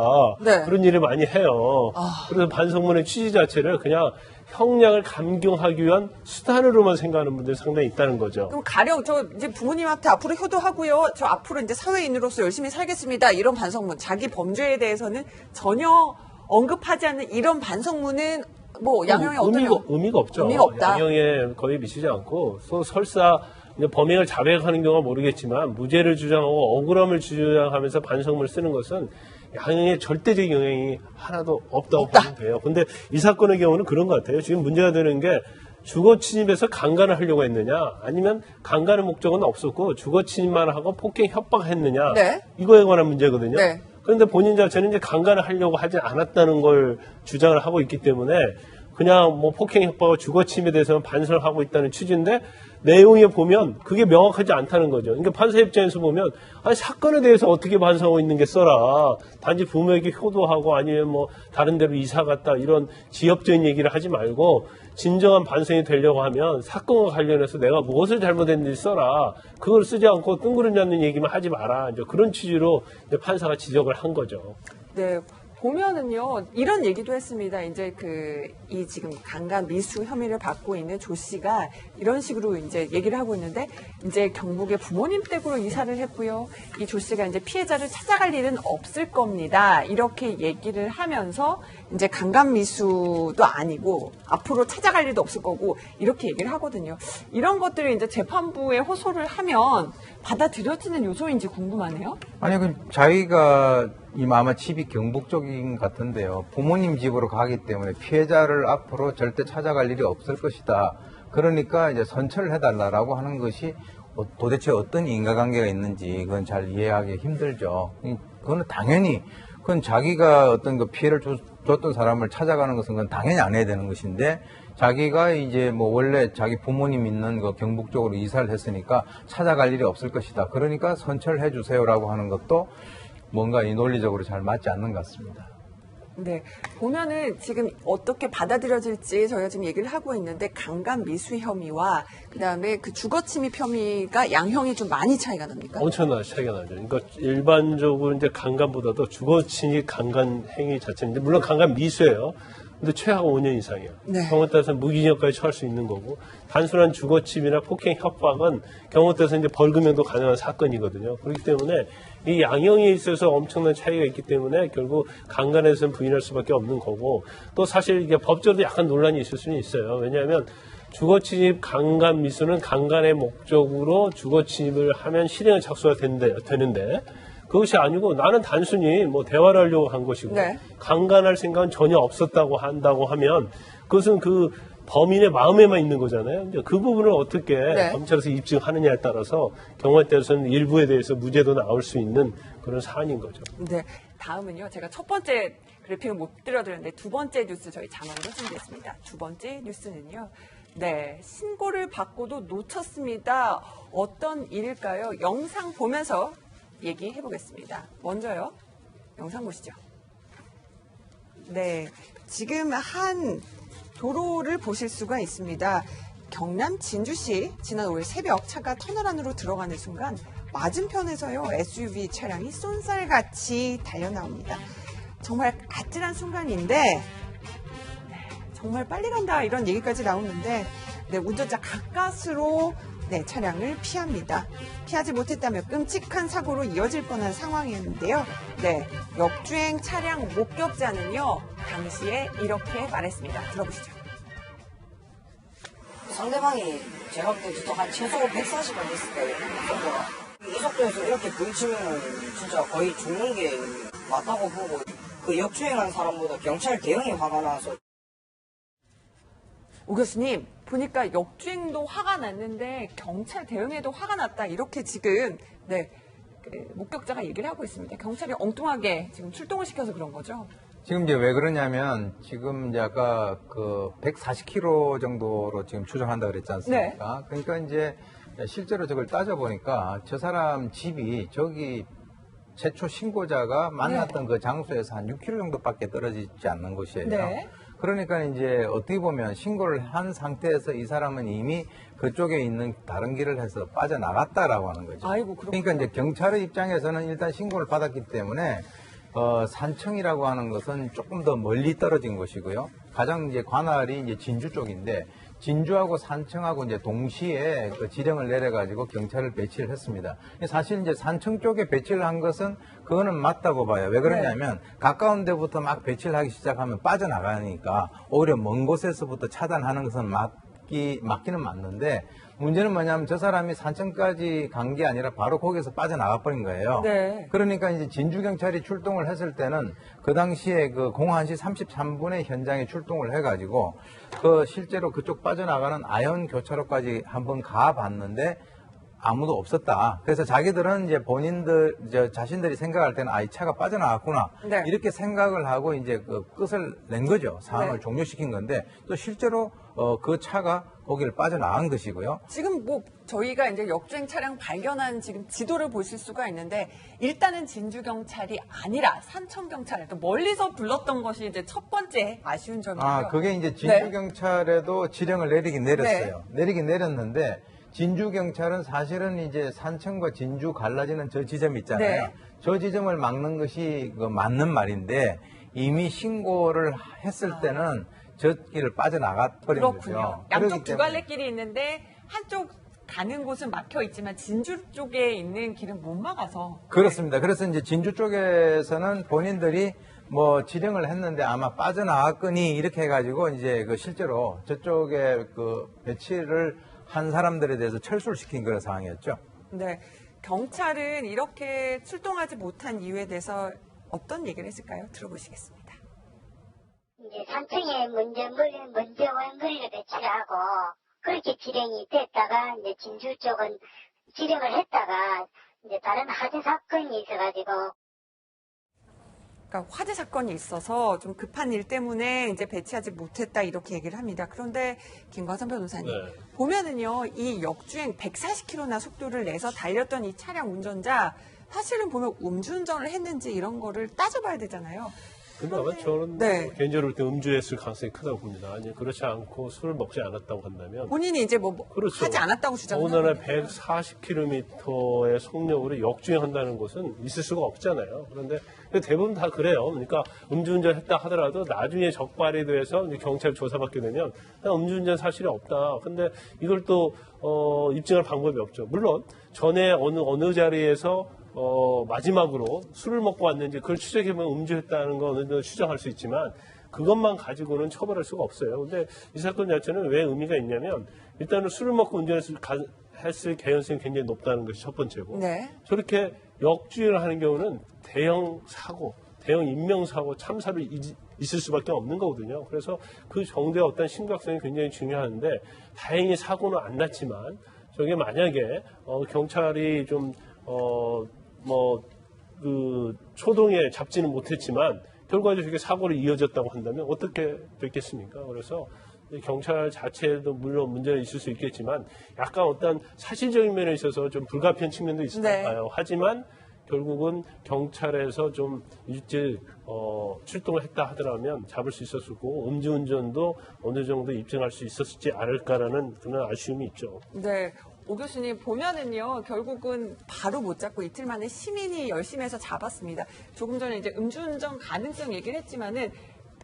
그런 일을 많이 해요. 그래서 반성문의 취지 자체를 그냥 형량을 감경하기 위한 수단으로만 생각하는 분들이 상당히 있다는 거죠. 그럼 가령 저 이제 부모님한테 앞으로 효도하고요. 저 앞으로 이제 사회인으로서 열심히 살겠습니다. 이런 반성문, 자기 범죄에 대해서는 전혀 언급하지 않는 이런 반성문은 뭐 양형에 의미가 없죠. 의미가 없다. 양형에 거의 미치지 않고 설사 범행을 자백하는 경우가 모르겠지만 무죄를 주장하고 억울함을 주장하면서 반성문을 쓰는 것은 양형에 절대적 영향이 하나도 없다고 보면 돼요. 근데 이 사건의 경우는 그런 것 같아요. 지금 문제가 되는 게 주거 침입에서 강간을 하려고 했느냐 아니면 강간의 목적은 없었고 주거 침입만 하고 폭행 협박했느냐 이거에 관한 문제거든요. 그런데 본인 자체는 이제 강간을 하려고 하지 않았다는 걸 주장을 하고 있기 때문에 그냥 뭐 폭행 협박과 주거 침입에 대해서는 반성을 하고 있다는 취지인데 내용에 보면 그게 명확하지 않다는 거죠. 그러니까 판사 입장에서 보면 사건에 대해서 어떻게 반성하고 있는 게 써라. 단지 부모에게 효도하고 아니면 뭐 다른 데로 이사 갔다 이런 지엽적인 얘기를 하지 말고 진정한 반성이 되려고 하면 사건과 관련해서 내가 무엇을 잘못했는지 써라. 그걸 쓰지 않고 뜬구름 잡는 얘기만 하지 마라. 이제 그런 취지로 이제 판사가 지적을 한 거죠. 네. 보면은요, 이런 얘기도 했습니다. 이제 이 지금 강간 미수 혐의를 받고 있는 조 씨가 이런 식으로 이제 얘기를 하고 있는데, 이제 경북의 부모님 댁으로 이사를 했고요. 이 조 씨가 이제 피해자를 찾아갈 일은 없을 겁니다. 이렇게 얘기를 하면서 이제 강간 미수도 아니고 앞으로 찾아갈 일도 없을 거고 이렇게 얘기를 하거든요. 이런 것들을 이제 재판부에 호소를 하면 받아들여지는 요소인지 궁금하네요. 아니, 자기가 아마 집이 경북 쪽인 것 같은데요. 부모님 집으로 가기 때문에 피해자를 앞으로 절대 찾아갈 일이 없을 것이다. 그러니까 이제 선처를 해달라고 하는 것이 도대체 어떤 인과관계가 있는지 그건 잘 이해하기 힘들죠. 그건 당연히 그건 자기가 어떤 그 피해를 줬던 사람을 찾아가는 것은 그건 당연히 안 해야 되는 것인데 자기가 이제 뭐 원래 자기 부모님 있는 그 경북 쪽으로 이사를 했으니까 찾아갈 일이 없을 것이다. 그러니까 선처를 해주세요라고 하는 것도 뭔가 이 논리적으로 잘 맞지 않는 것 같습니다. 네. 보면은 지금 어떻게 받아들여질지 저희가 지금 얘기를 하고 있는데 강간 미수 혐의와 그다음에 그 주거 침입 혐의가 양형이 좀 많이 차이가 납니까? 엄청나게 차이가 나죠. 그러니까 일반적으로 이제 강간보다도 주거 침입 강간 행위 자체인데 물론 강간 미수예요. 근데 최하가 5년 이상이에요. 경우에 따라서 무기징역까지 처할 수 있는 거고 단순한 주거침입이나 폭행 협박은 경우에 따라서 이제 벌금형도 가능한 사건이거든요. 그렇기 때문에 이 양형에 있어서 엄청난 차이가 있기 때문에 결국 강간에서는 부인할 수밖에 없는 거고 또 사실 이게 법적으로 약간 논란이 있을 수는 있어요. 왜냐하면 주거침입 강간 미수는 강간의 목적으로 주거침입을 하면 실행을 착수가 되는데 그것이 아니고 나는 단순히 뭐 대화를 하려고 한 것이고 강간할 생각은 전혀 없었다고 한다고 하면 그것은 그 범인의 마음에만 있는 거잖아요. 그 부분을 어떻게 검찰에서 입증하느냐에 따라서 경우에 따라서는 일부에 대해서 무죄도 나올 수 있는 그런 사안인 거죠. 네. 다음은요. 제가 첫 번째 그래픽을 못 들어드렸는데 두 번째 뉴스 저희 자막으로 준비했습니다. 두 번째 뉴스는요. 네. 신고를 받고도 놓쳤습니다. 어떤 일일까요? 영상 보면서 얘기해 보겠습니다. 먼저요. 영상 보시죠. 네. 지금 한 도로를 보실 수가 있습니다. 경남 진주시 지난 5일 새벽 차가 터널 안으로 들어가는 순간 맞은편에서요. SUV 차량이 쏜살같이 달려나옵니다. 정말 아찔한 순간인데 정말 빨리 간다 이런 얘기까지 나오는데 운전자 가까스로 차량을 피합니다. 피하지 못했다면 끔찍한 사고로 이어질 뻔한 상황이었는데요. 역주행 차량 목격자는요. 당시에 이렇게 말했습니다. 들어보시죠. 상대방이 제가 볼 때 진짜 한 최소 140은 됐을 거예요. 이 속도에서 이렇게 부딪히면 진짜 거의 죽는 게 맞다고 보고 그 역주행한 사람보다 경찰 대응이 화가 나서. 오 교수님 보니까 역주행도 화가 났는데 경찰 대응에도 화가 났다 이렇게 지금 목격자가 얘기를 하고 있습니다. 경찰이 엉뚱하게 지금 출동을 시켜서 그런 거죠. 지금 이제 왜 그러냐면 지금 이제 아까 그 140km 정도로 지금 추정한다 그랬지 않습니까? 네. 그러니까 이제 실제로 저걸 따져보니까 저 사람 집이 저기 최초 신고자가 만났던 그 장소에서 한 6km 정도밖에 떨어지지 않는 곳이에요. 네. 그러니까 이제 어떻게 보면 신고를 한 상태에서 이 사람은 이미 그쪽에 있는 다른 길을 해서 빠져나갔다라고 하는 거죠. 아이고, 그러니까 이제 경찰의 입장에서는 일단 신고를 받았기 때문에 산청이라고 하는 것은 조금 더 멀리 떨어진 것이고요. 가장 이제 관할이 이제 진주 쪽인데 진주하고 산청하고 이제 동시에 그 지령을 내려가지고 경찰을 배치를 했습니다. 사실 이제 산청 쪽에 배치를 한 것은 그거는 맞다고 봐요. 왜 그러냐면 가까운 데부터 막 배치를 하기 시작하면 빠져나가니까 오히려 먼 곳에서부터 차단하는 것은 맞기는 맞는데 문제는 뭐냐면 저 사람이 산청까지 간 게 아니라 바로 거기서 빠져나가 버린 거예요. 네. 그러니까 이제 진주경찰이 출동을 했을 때는 그 당시에 그 01시 33분에 현장에 출동을 해가지고 그 실제로 그쪽 빠져나가는 아현 교차로까지 한번 가봤는데 아무도 없었다. 그래서 자기들은 이제 본인들, 자신들이 생각할 때는 이 차가 빠져나갔구나. 네. 이렇게 생각을 하고 이제 그 끝을 낸 거죠. 상황을 네. 종료시킨 건데 또 실제로 그 차가 거기를 빠져나간 것이고요. 지금 뭐 저희가 이제 역주행 차량 발견한 지금 지도를 보실 수가 있는데 일단은 진주경찰이 아니라 산청경찰, 그러니까 멀리서 불렀던 것이 이제 첫 번째 아쉬운 점이고요. 그게 이제 진주경찰에도 지령을 내리긴 내렸어요. 네. 내리긴 내렸는데 진주경찰은 사실은 이제 산청과 진주 갈라지는 저 지점 있잖아요. 네. 저 지점을 막는 것이 맞는 말인데 이미 신고를 했을 때는 저 길을 빠져나가 버린 그렇군요. 거죠. 양쪽 두 갈래길이 있는데 한쪽 가는 곳은 막혀 있지만 진주 쪽에 있는 길은 못 막아서. 그렇습니다. 그래서 이제 진주 쪽에서는 본인들이 뭐 지령을 했는데 아마 빠져나갔거니 이렇게 해가지고 이제 그 실제로 저쪽에 그 배치를 한 사람들에 대해서 철수를 시킨 그런 상황이었죠. 네. 경찰은 이렇게 출동하지 못한 이유에 대해서 어떤 얘기를 했을까요? 들어보시겠습니다. 이제 산청에 먼저 원거리를 배치를 하고 그렇게 지령이 됐다가 이제 진주 쪽은 지령을 했다가 이제 다른 화재 사건이 있어가지고. 그러니까 화재 사건이 있어서 좀 급한 일 때문에 이제 배치하지 못했다 이렇게 얘기를 합니다. 그런데 김광선 변호사님 보면은요 이 역주행 140km나 속도를 내서 달렸던 이 차량 운전자 사실은 보면 음주운전을 했는지 이런 거를 따져봐야 되잖아요. 근데 아마 저는 개인적으로 볼 때 음주했을 가능성이 크다고 봅니다. 아니 그렇지 않고 술을 먹지 않았다고 한다면 본인이 이제 그렇죠. 하지 않았다고 주장을 어느 날 하거든요. 140km의 속력으로 역주행한다는 것은 있을 수가 없잖아요. 그런데 대부분 다 그래요. 그러니까 음주운전 했다 하더라도 나중에 적발이 돼서 경찰 조사받게 되면 음주운전 사실이 없다. 근데 이걸 또 입증할 방법이 없죠. 물론 전에 어느 자리에서 마지막으로 술을 먹고 왔는지 그걸 추적해보면 음주했다는 거 어느 정도 추정할 수 있지만 그것만 가지고는 처벌할 수가 없어요. 근데 이 사건 자체는 왜 의미가 있냐면 일단은 술을 먹고 운전했을 개연성이 굉장히 높다는 것이 첫 번째고 저렇게 역주행을 하는 경우는 대형 사고, 대형 인명사고, 참사로 있을 수밖에 없는 거거든요. 그래서 그 정도의 어떤 심각성이 굉장히 중요한데 다행히 사고는 안 났지만 저게 만약에 경찰이 좀 초동에 잡지는 못했지만 결과적으로 이게 사고로 이어졌다고 한다면 어떻게 됐겠습니까? 그래서 경찰 자체도 물론 문제는 있을 수 있겠지만 약간 어떤 사실적인 면에 있어서 좀 불가피한 측면도 있을 것 같아요. 하지만 결국은 경찰에서 좀 일찍 출동을 했다 하더라면 잡을 수 있었고 음주운전도 어느 정도 입증할 수 있었지 않을까라는 그런 아쉬움이 있죠. 네. 오 교수님 보면은요 결국은 바로 못 잡고 이틀 만에 시민이 열심히 해서 잡았습니다. 조금 전에 이제 음주운전 가능성 얘기를 했지만은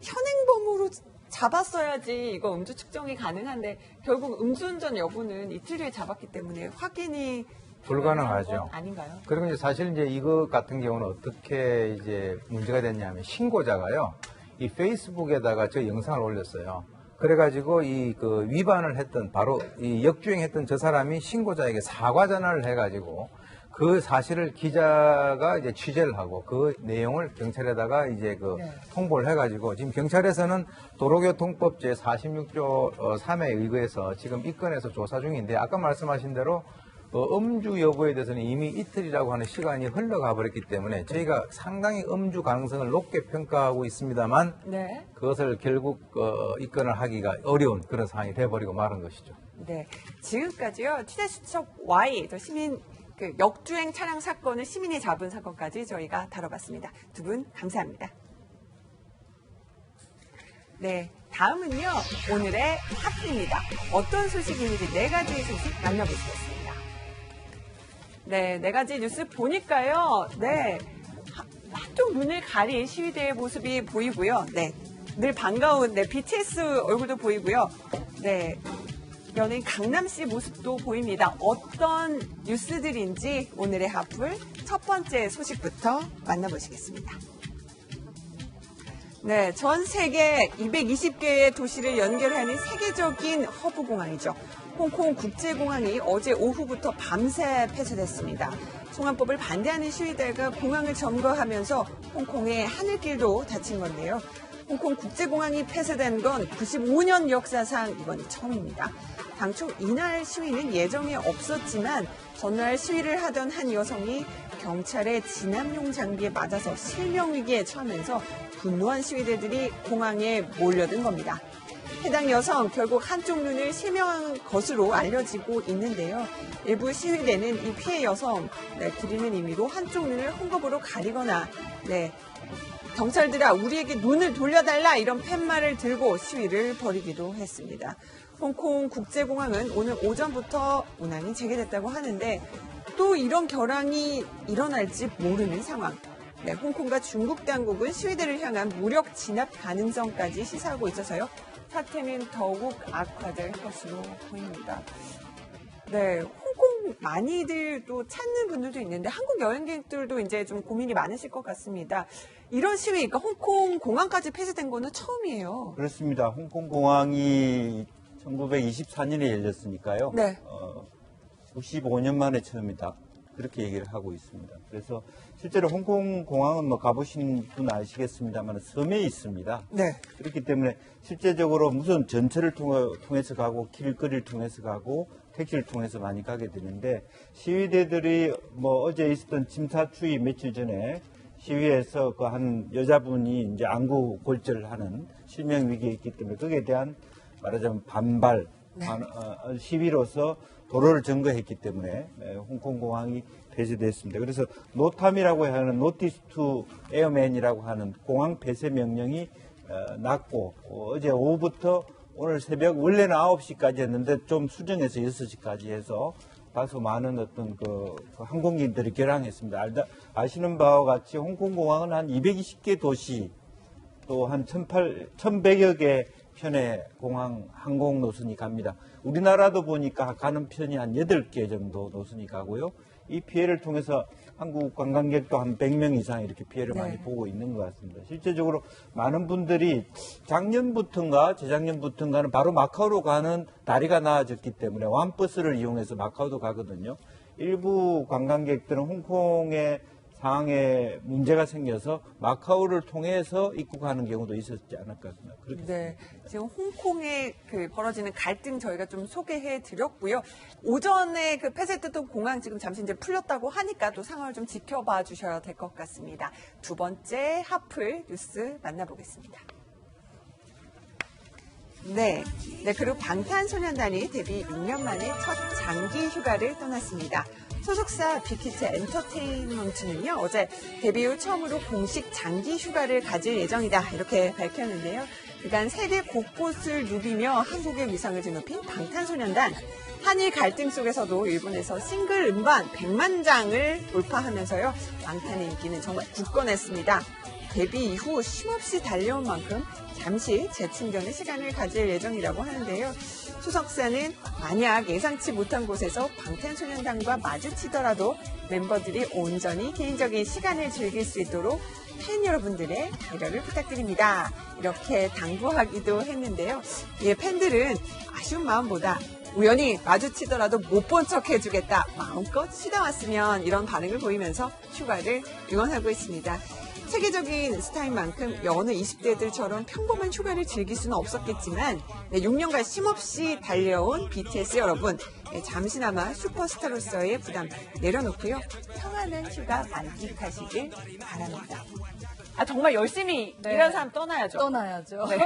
현행범으로 잡았어야지 이거 음주 측정이 가능한데 결국 음주운전 여부는 이틀 뒤에 잡았기 때문에 확인이 불가능하죠. 아닌가요? 그리고 이제 사실 이제 이거 같은 경우는 어떻게 이제 문제가 됐냐면 신고자가요 이 페이스북에다가 저 영상을 올렸어요. 그래가지고 그 위반을 했던 바로 이 역주행했던 저 사람이 신고자에게 사과 전화를 해가지고 그 사실을 기자가 이제 취재를 하고 그 내용을 경찰에다가 이제 통보를 해가지고 지금 경찰에서는 도로교통법 제 46조 3에 의거해서 지금 입건해서 조사 중인데 아까 말씀하신 대로 음주 여부에 대해서는 이미 이틀이라고 하는 시간이 흘러가 버렸기 때문에 저희가 상당히 음주 가능성을 높게 평가하고 있습니다만 네. 그것을 결국 입건을 하기가 어려운 그런 상황이 돼버리고 말은 것이죠. 네. 지금까지요, 취재수첩 Y, 시민 역주행 차량 사건을 시민이 잡은 사건까지 저희가 다뤄봤습니다. 두 분 감사합니다. 네. 다음은요, 오늘의 핫입니다. 어떤 소식인지 4가지의 소식 만나보시겠습니다. 네, 4가지 뉴스 보니까요, 네, 한쪽 눈을 가린 시위대의 모습이 보이고요. 네, 늘 반가운 BTS 얼굴도 보이고요. 네, 연예인 강남씨 모습도 보입니다. 어떤 뉴스들인지 오늘의 핫플 첫 번째 소식부터 만나보시겠습니다. 네, 전 세계 220개의 도시를 연결하는 세계적인 허브 공항이죠. 홍콩 국제공항이 어제 오후부터 밤새 폐쇄됐습니다. 송환법을 반대하는 시위대가 공항을 점거하면서 홍콩의 하늘길도 닫힌 건데요. 홍콩 국제공항이 폐쇄된 건 95년 역사상 이번이 처음입니다. 당초 이날 시위는 예정에 없었지만 전날 시위를 하던 한 여성이 경찰의 진압용 장비에 맞아서 실명위기에 처하면서 분노한 시위대들이 공항에 몰려든 겁니다. 해당 여성 결국 한쪽 눈을 실명한 것으로 알려지고 있는데요. 일부 시위대는 이 피해 여성 기리는 의미로 한쪽 눈을 헝겊으로 가리거나 경찰들아 우리에게 눈을 돌려달라 이런 팻말을 들고 시위를 벌이기도 했습니다. 홍콩 국제공항은 오늘 오전부터 운항이 재개됐다고 하는데 또 이런 결항이 일어날지 모르는 상황. 네, 홍콩과 중국 당국은 시위대를 향한 무력 진압 가능성까지 시사하고 있어서요. 사태는 더욱 악화될 것으로 보입니다. 네, 홍콩 많이들 또 찾는 분들도 있는데 한국 여행객들도 이제 좀 고민이 많으실 것 같습니다. 이런 시위, 그러니까 홍콩 공항까지 폐쇄된 거는 처음이에요. 그렇습니다. 홍콩 공항이 1924년에 열렸으니까요. 네. 95년 만에 처음이다. 그렇게 얘기를 하고 있습니다. 그래서 실제로 홍콩 공항은 가보신 분 아시겠습니다만 섬에 있습니다. 네. 그렇기 때문에 실제적으로 무슨 전철을 통해서 가고 길거리를 통해서 가고 택시를 통해서 많이 가게 되는데 시위대들이 어제 있었던 침사추이 며칠 전에 시위에서 그 한 여자분이 이제 안구 골절하는 실명 위기에 있기 때문에 거기에 대한 말하자면 반발 시위로서 도로를 점거했기 때문에 홍콩 공항이 폐쇄됐습니다. 그래서 노탐이라고 하는 노티스 투 에어맨이라고 하는 공항 폐쇄 명령이 났고 어제 오후부터 오늘 새벽 원래는 9시까지였는데 좀 수정해서 6시까지 해서 다소 많은 어떤 그 항공기들이 결항했습니다. 아시는 바와 같이 홍콩 공항은 한 220개 도시 또 한 1,100여 개 편의 공항 항공 노선이 갑니다. 우리나라도 보니까 가는 편이 한 8개 정도 노선이 가고요. 이 피해를 통해서 한국 관광객도 한 100명 이상 이렇게 피해를 많이 보고 있는 것 같습니다. 실제적으로 많은 분들이 작년부터인가 재작년부터인가는 바로 마카오로 가는 다리가 나아졌기 때문에 완버스를 이용해서 마카오도 가거든요. 일부 관광객들은 홍콩의 상황에 문제가 생겨서 마카오를 통해서 입국하는 경우도 있었지 않을까 생각합니다. 네, 지금 홍콩에 벌어지는 갈등 저희가 좀 소개해 드렸고요. 오전에 폐쇄됐던 공항 지금 잠시 이제 풀렸다고 하니까 또 상황을 좀 지켜봐 주셔야 될 것 같습니다. 두 번째 핫플 뉴스 만나보겠습니다. 네, 그리고 방탄소년단이 데뷔 6년 만에 첫 장기 휴가를 떠났습니다. 소속사 빅히트 엔터테인먼트는요, 어제 데뷔 후 처음으로 공식 장기 휴가를 가질 예정이다. 이렇게 밝혔는데요. 그간 세계 곳곳을 누비며 한국의 위상을 드높인 방탄소년단. 한일 갈등 속에서도 일본에서 싱글 음반 100만 장을 돌파하면서요, 방탄의 인기는 정말 굳건했습니다. 데뷔 이후 쉼없이 달려온 만큼 잠시 재충전의 시간을 가질 예정이라고 하는데요. 소속사는 만약 예상치 못한 곳에서 방탄소년단과 마주치더라도 멤버들이 온전히 개인적인 시간을 즐길 수 있도록 팬 여러분들의 배려를 부탁드립니다. 이렇게 당부하기도 했는데요. 팬들은 아쉬운 마음보다 우연히 마주치더라도 못 본 척 해주겠다. 마음껏 쉬다 왔으면 이런 반응을 보이면서 휴가를 응원하고 있습니다. 세계적인 스타인 만큼 여느 20대들처럼 평범한 휴가를 즐길 수는 없었겠지만 6년간 쉼없이 달려온 BTS 여러분, 잠시나마 슈퍼스타로서의 부담 내려놓고요. 평안한 휴가 만끽하시길 바랍니다. 정말 열심히 일하는 사람 떠나야죠. 떠나야죠. 네.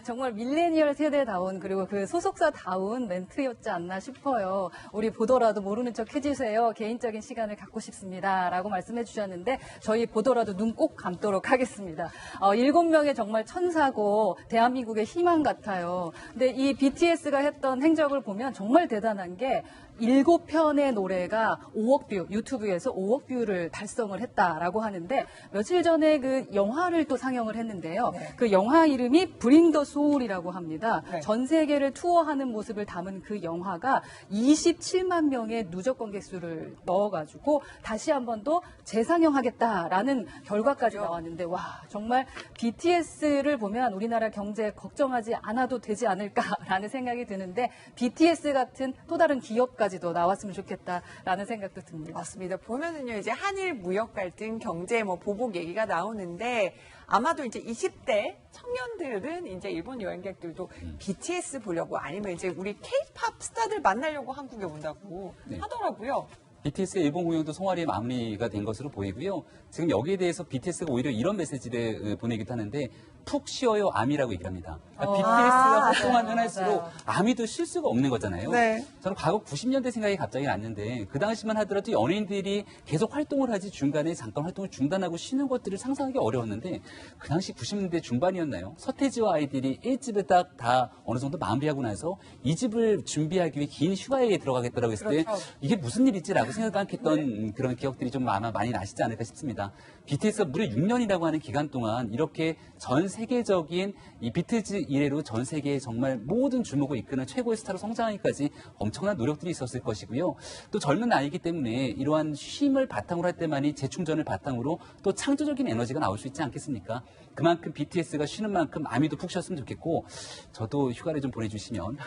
정말 밀레니얼 세대다운 그리고 그 소속사다운 멘트였지 않나 싶어요. 우리 보더라도 모르는 척 해주세요. 개인적인 시간을 갖고 싶습니다. 라고 말씀해 주셨는데 저희 보더라도 눈 꼭 감도록 하겠습니다. 7명의 정말 천사고 대한민국의 희망 같아요. 근데 이 BTS가 했던 행적을 보면 정말 대단한 게 7편의 노래가 5억 뷰, 유튜브에서 5억 뷰를 달성을 했다라고 하는데 며칠 전에 그 영화를 또 상영을 했는데요. 네. 그 영화 이름이 브링 더 소울이라고 합니다. 네. 전 세계를 투어하는 모습을 담은 그 영화가 27만 명의 누적 관객 수를 넣어가지고 다시 한 번 더 재상영하겠다라는 결과까지 나왔는데 와 정말 BTS를 보면 우리나라 경제 걱정하지 않아도 되지 않을까라는 생각이 드는데 BTS 같은 또 다른 기업까지도 나왔으면 좋겠다라는 생각도 듭니다. 맞습니다. 보면은요, 이제 한일 무역 갈등, 경제 보복 얘기가 나오는데 아마도 이제 20대 청년들은 이제 일본 여행객들도 BTS 보려고 아니면 이제 우리 K-팝 스타들 만나려고 한국에 온다고 하더라고요. BTS의 일본 공연도 송화리에 마무리가 된 것으로 보이고요. 지금 여기에 대해서 BTS가 오히려 이런 메시지를 보내기도 하는데 푹 쉬어요 아미라고 얘기합니다. BTS가 활동하면 할수록 아미도 쉴 수가 없는 거잖아요. 네. 저는 과거 90년대 생각이 갑자기 났는데 그 당시만 하더라도 연예인들이 계속 활동을 하지 중간에 잠깐 활동을 중단하고 쉬는 것들을 상상하기 어려웠는데 그 당시 90년대 중반이었나요? 서태지와 아이들이 1집을 딱 다 어느 정도 마무리하고 나서 2집을 준비하기 위해 긴 휴가에 들어가겠다라고 했을 때 이게 무슨 일이지라고 생각했던 그런 기억들이 좀 아마 많이 나시지 않을까 싶습니다. BTS가 무려 6년이라고 하는 기간 동안 이렇게 전 세계적인 이 비트즈 이래로 전 세계에 정말 모든 주목을 이끄는 최고의 스타로 성장하기까지 엄청난 노력들이 있었을 것이고요. 또 젊은 나이기 때문에 이러한 쉼을 바탕으로 할 때만이 재충전을 바탕으로 또 창조적인 에너지가 나올 수 있지 않겠습니까? 그만큼 BTS가 쉬는 만큼 아미도 푹 쉬었으면 좋겠고 저도 휴가를 좀 보내주시면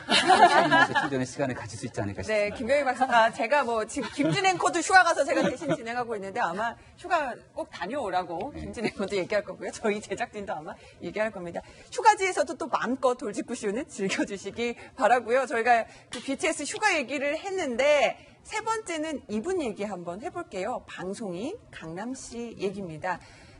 재충전의 시간을 가질 수 있지 않을까 싶습니다. 네, 김병희 박사, 제가 지금 김진 앵커도 휴가 가서 제가 대신 진행하고 있는데 아마 휴가 꼭 다녀오라고 김진 앵커도 얘기할 거고요. 저희 제작진도 아마 얘기할 겁니다. 휴가지에서도 또 마음껏 돌직구쇼는 즐겨주시기 바라고요. 저희가 그 BTS 휴가 얘기를 했는데 세 번째는 이분 얘기 한번 해볼게요. 방송인 강남 씨 얘기입니다.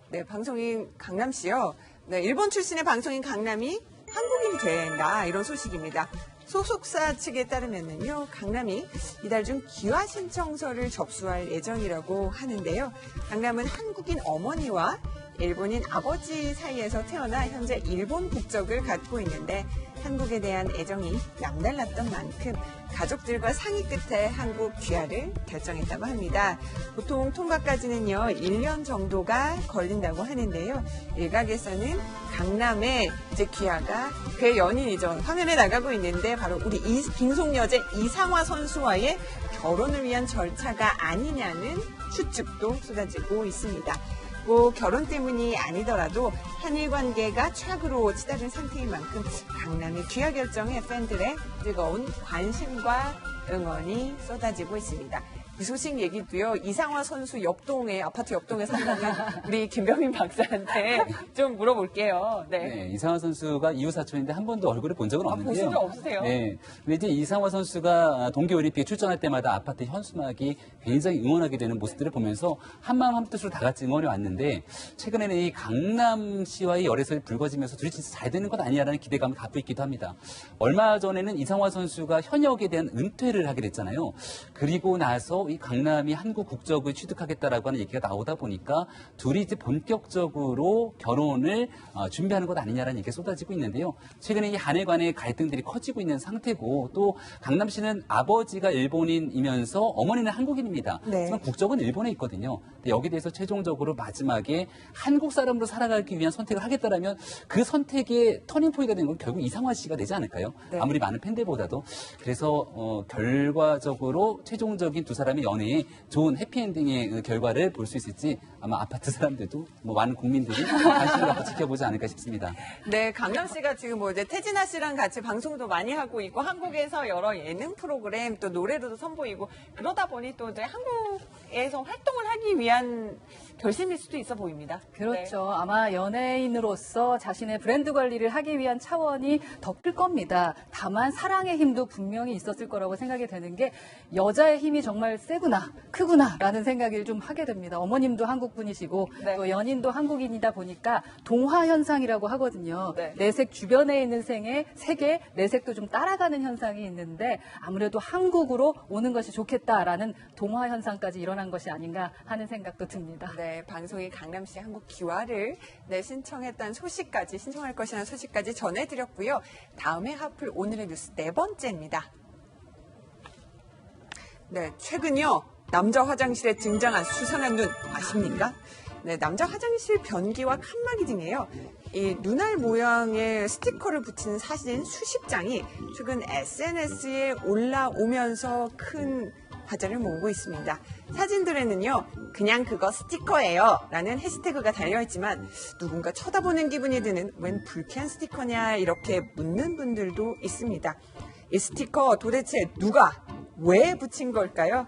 네, 방송인 강남 씨요. 네, 일본 출신의 방송인 강남이 한국인이 된다 이런 소식입니다. 소속사 측에 따르면요, 강남이 이달 중 기화 신청서를 접수할 예정이라고 하는데요. 강남은 한국인 어머니와 일본인 아버지 사이에서 태어나 현재 일본 국적을 갖고 있는데 한국에 대한 애정이 남달랐던 만큼 가족들과 상의 끝에 한국 귀화를 결정했다고 합니다. 보통 통과까지는요 1년 정도가 걸린다고 하는데요. 일각에서는 강남의 이제 귀화가 그의 연인이죠. 화면에 나가고 있는데 바로 우리 빙속여제 이상화 선수와의 결혼을 위한 절차가 아니냐는 추측도 쏟아지고 있습니다. 결혼 때문이 아니더라도 한일 관계가 최악으로 치달은 상태인 만큼 강남의 귀화 결정에 팬들의 뜨거운 관심과 응원이 쏟아지고 있습니다. 이 소식 얘기도요, 이상화 선수 아파트 옆동에 산다는 우리 김병민 박사한테 좀 물어볼게요. 네. 이상화 선수가 이웃 사촌인데 한 번도 얼굴을 본 적은 없는데요. 보신 적 없으세요? 네. 근데 이제 이상화 선수가 동계올림픽에 출전할 때마다 아파트 현수막이 굉장히 응원하게 되는 모습들을 보면서 한마음 한뜻으로 다 같이 응원해 왔는데 최근에는 이 강남시와의 열애설이 불거지면서 둘이 진짜 잘 되는 것 아니냐라는 기대감을 갖고 있기도 합니다. 얼마 전에는 이상화 선수가 현역에 대한 은퇴를 하게 됐잖아요. 그리고 나서 이 강남이 한국 국적을 취득하겠다라고 하는 얘기가 나오다 보니까 둘이 이제 본격적으로 결혼을 준비하는 것 아니냐라는 얘기가 쏟아지고 있는데요. 최근에 이 한일 간의 갈등들이 커지고 있는 상태고 또 강남시는 아버지가 일본인이면서 어머니는 한국인입니다. 네. 하지만 국적은 일본에 있거든요. 근데 여기에 대해서 최종적으로 마지막에 한국 사람으로 살아가기 위한 선택을 하겠다라면 그 선택의 터닝포인트가 된 건 결국 이상화 씨가 되지 않을까요? 네. 아무리 많은 팬들보다도. 그래서 결과적으로 최종적인 두 사람의 연애에 좋은 해피엔딩의 결과를 볼 수 있을지 아마 아파트 사람들도 많은 국민들이 관심을 갖고 지켜보지 않을까 싶습니다. 네, 강남 씨가 지금 이제 태진아 씨랑 같이 방송도 많이 하고 있고 한국에서 여러 예능 프로그램 또 노래로도 선보이고 그러다 보니 또 이제 한국에서 활동을 하기 위한 결심일 수도 있어 보입니다. 그렇죠. 아마 연예인으로서 자신의 브랜드 관리를 하기 위한 차원이 더 클 겁니다. 다만 사랑의 힘도 분명히 있었을 거라고 생각이 되는 게 여자의 힘이 정말 세구나, 크구나라는 생각을 좀 하게 됩니다. 어머님도 한국 분이시고 또 연인도 한국인이다 보니까 동화 현상이라고 하거든요. 내색 주변에 있는 색의 내색도 좀 따라가는 현상이 있는데 아무래도 한국으로 오는 것이 좋겠다라는 동화 현상까지 일어난 것이 아닌가 하는 생각도 듭니다. 네, 방송이 강남시 한국 기와를 신청할 것이라는 소식까지 전해드렸고요. 다음에 하플 오늘의 뉴스 4번째입니다. 네, 최근요 남자 화장실에 등장한 수상한 눈 아십니까? 네, 남자 화장실 변기와 칸막이 등에요. 이 눈알 모양의 스티커를 붙인 사진 수십 장이 최근 SNS에 올라오면서 큰 화제를 모으고 있습니다. 사진들에는요, 그냥 그거 스티커예요 라는 해시태그가 달려있지만 누군가 쳐다보는 기분이 드는 웬 불쾌한 스티커냐 이렇게 묻는 분들도 있습니다. 이 스티커 도대체 누가 왜 붙인 걸까요?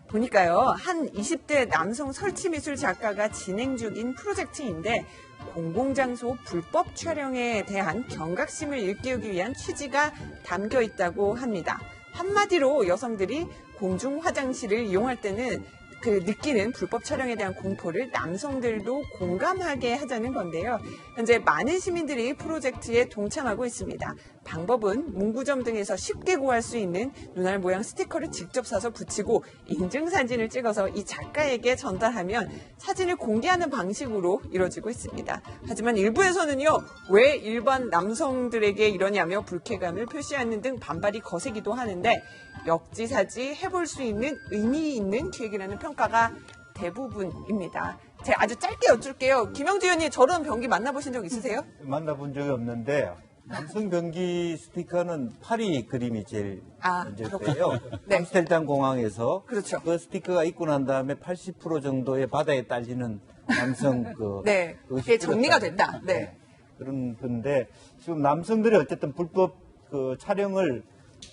보니까요, 한 20대 남성 설치미술 작가가 진행 중인 프로젝트인데 공공장소 불법 촬영에 대한 경각심을 일깨우기 위한 취지가 담겨 있다고 합니다. 한마디로 여성들이 공중 화장실을 이용할 때는 느끼는 불법 촬영에 대한 공포를 남성들도 공감하게 하자는 건데요. 현재 많은 시민들이 프로젝트에 동참하고 있습니다. 방법은 문구점 등에서 쉽게 구할 수 있는 눈알 모양 스티커를 직접 사서 붙이고 인증사진을 찍어서 이 작가에게 전달하면 사진을 공개하는 방식으로 이루어지고 있습니다. 하지만 일부에서는요, 왜 일반 남성들에게 이러냐며 불쾌감을 표시하는 등 반발이 거세기도 하는데 역지사지 해볼 수 있는 의미 있는 기획이라는 평가가 대부분입니다. 제가 아주 짧게 여쭐게요. 김영주 의원님, 저런 변기 만나보신 적 있으세요? 만나본 적이 없는데 남성 변기 스티커는 파리 그림이 제일 먼저였어요. 암스테르담 공항에서 그렇죠. 그 스티커가 있고 난 다음에 80% 정도의 바다에 딸리는 남성 그게 정리가 됐다. 그런 건데 지금 남성들이 어쨌든 불법 촬영을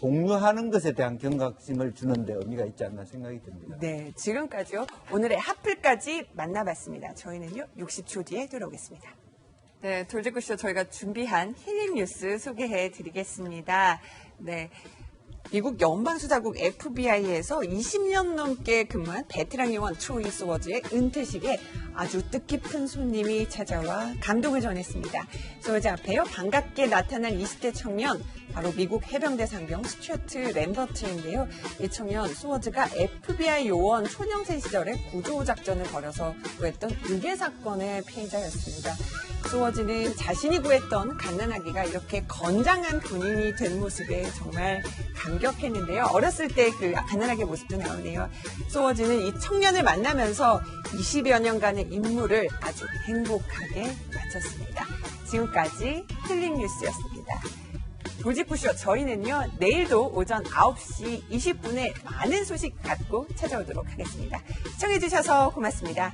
공유하는 것에 대한 경각심을 주는 데 의미가 있지 않나 생각이 듭니다. 네, 지금까지요. 오늘의 핫플까지 만나봤습니다. 저희는요, 60초 뒤에 돌아오겠습니다. 네, 돌직구쇼 저희가 준비한 힐링 뉴스 소개해 드리겠습니다. 네. 미국 연방수사국 FBI에서 20년 넘게 근무한 베테랑 요원 트로이 소워즈의 은퇴식에 아주 뜻깊은 손님이 찾아와 감동을 전했습니다. 소워즈 앞에요, 반갑게 나타난 20대 청년, 바로 미국 해병대 상병 스튜어트 램버트인데요. 이 청년 소워즈가 FBI 요원 초년생 시절에 구조작전을 벌여서 구했던 유괴 사건의 피해자였습니다. 소워즈는 자신이 구했던 갓난아기가 이렇게 건장한 군인이 된 모습에 정말 감격했는데요. 어렸을 때 그 갓난아기의 모습도 나오네요. 소워즈는 이 청년을 만나면서 20여 년간의 임무를 아주 행복하게 마쳤습니다. 지금까지 힐링 뉴스였습니다. 돌직구쇼 저희는요, 내일도 오전 9시 20분에 많은 소식 갖고 찾아오도록 하겠습니다. 시청해주셔서 고맙습니다.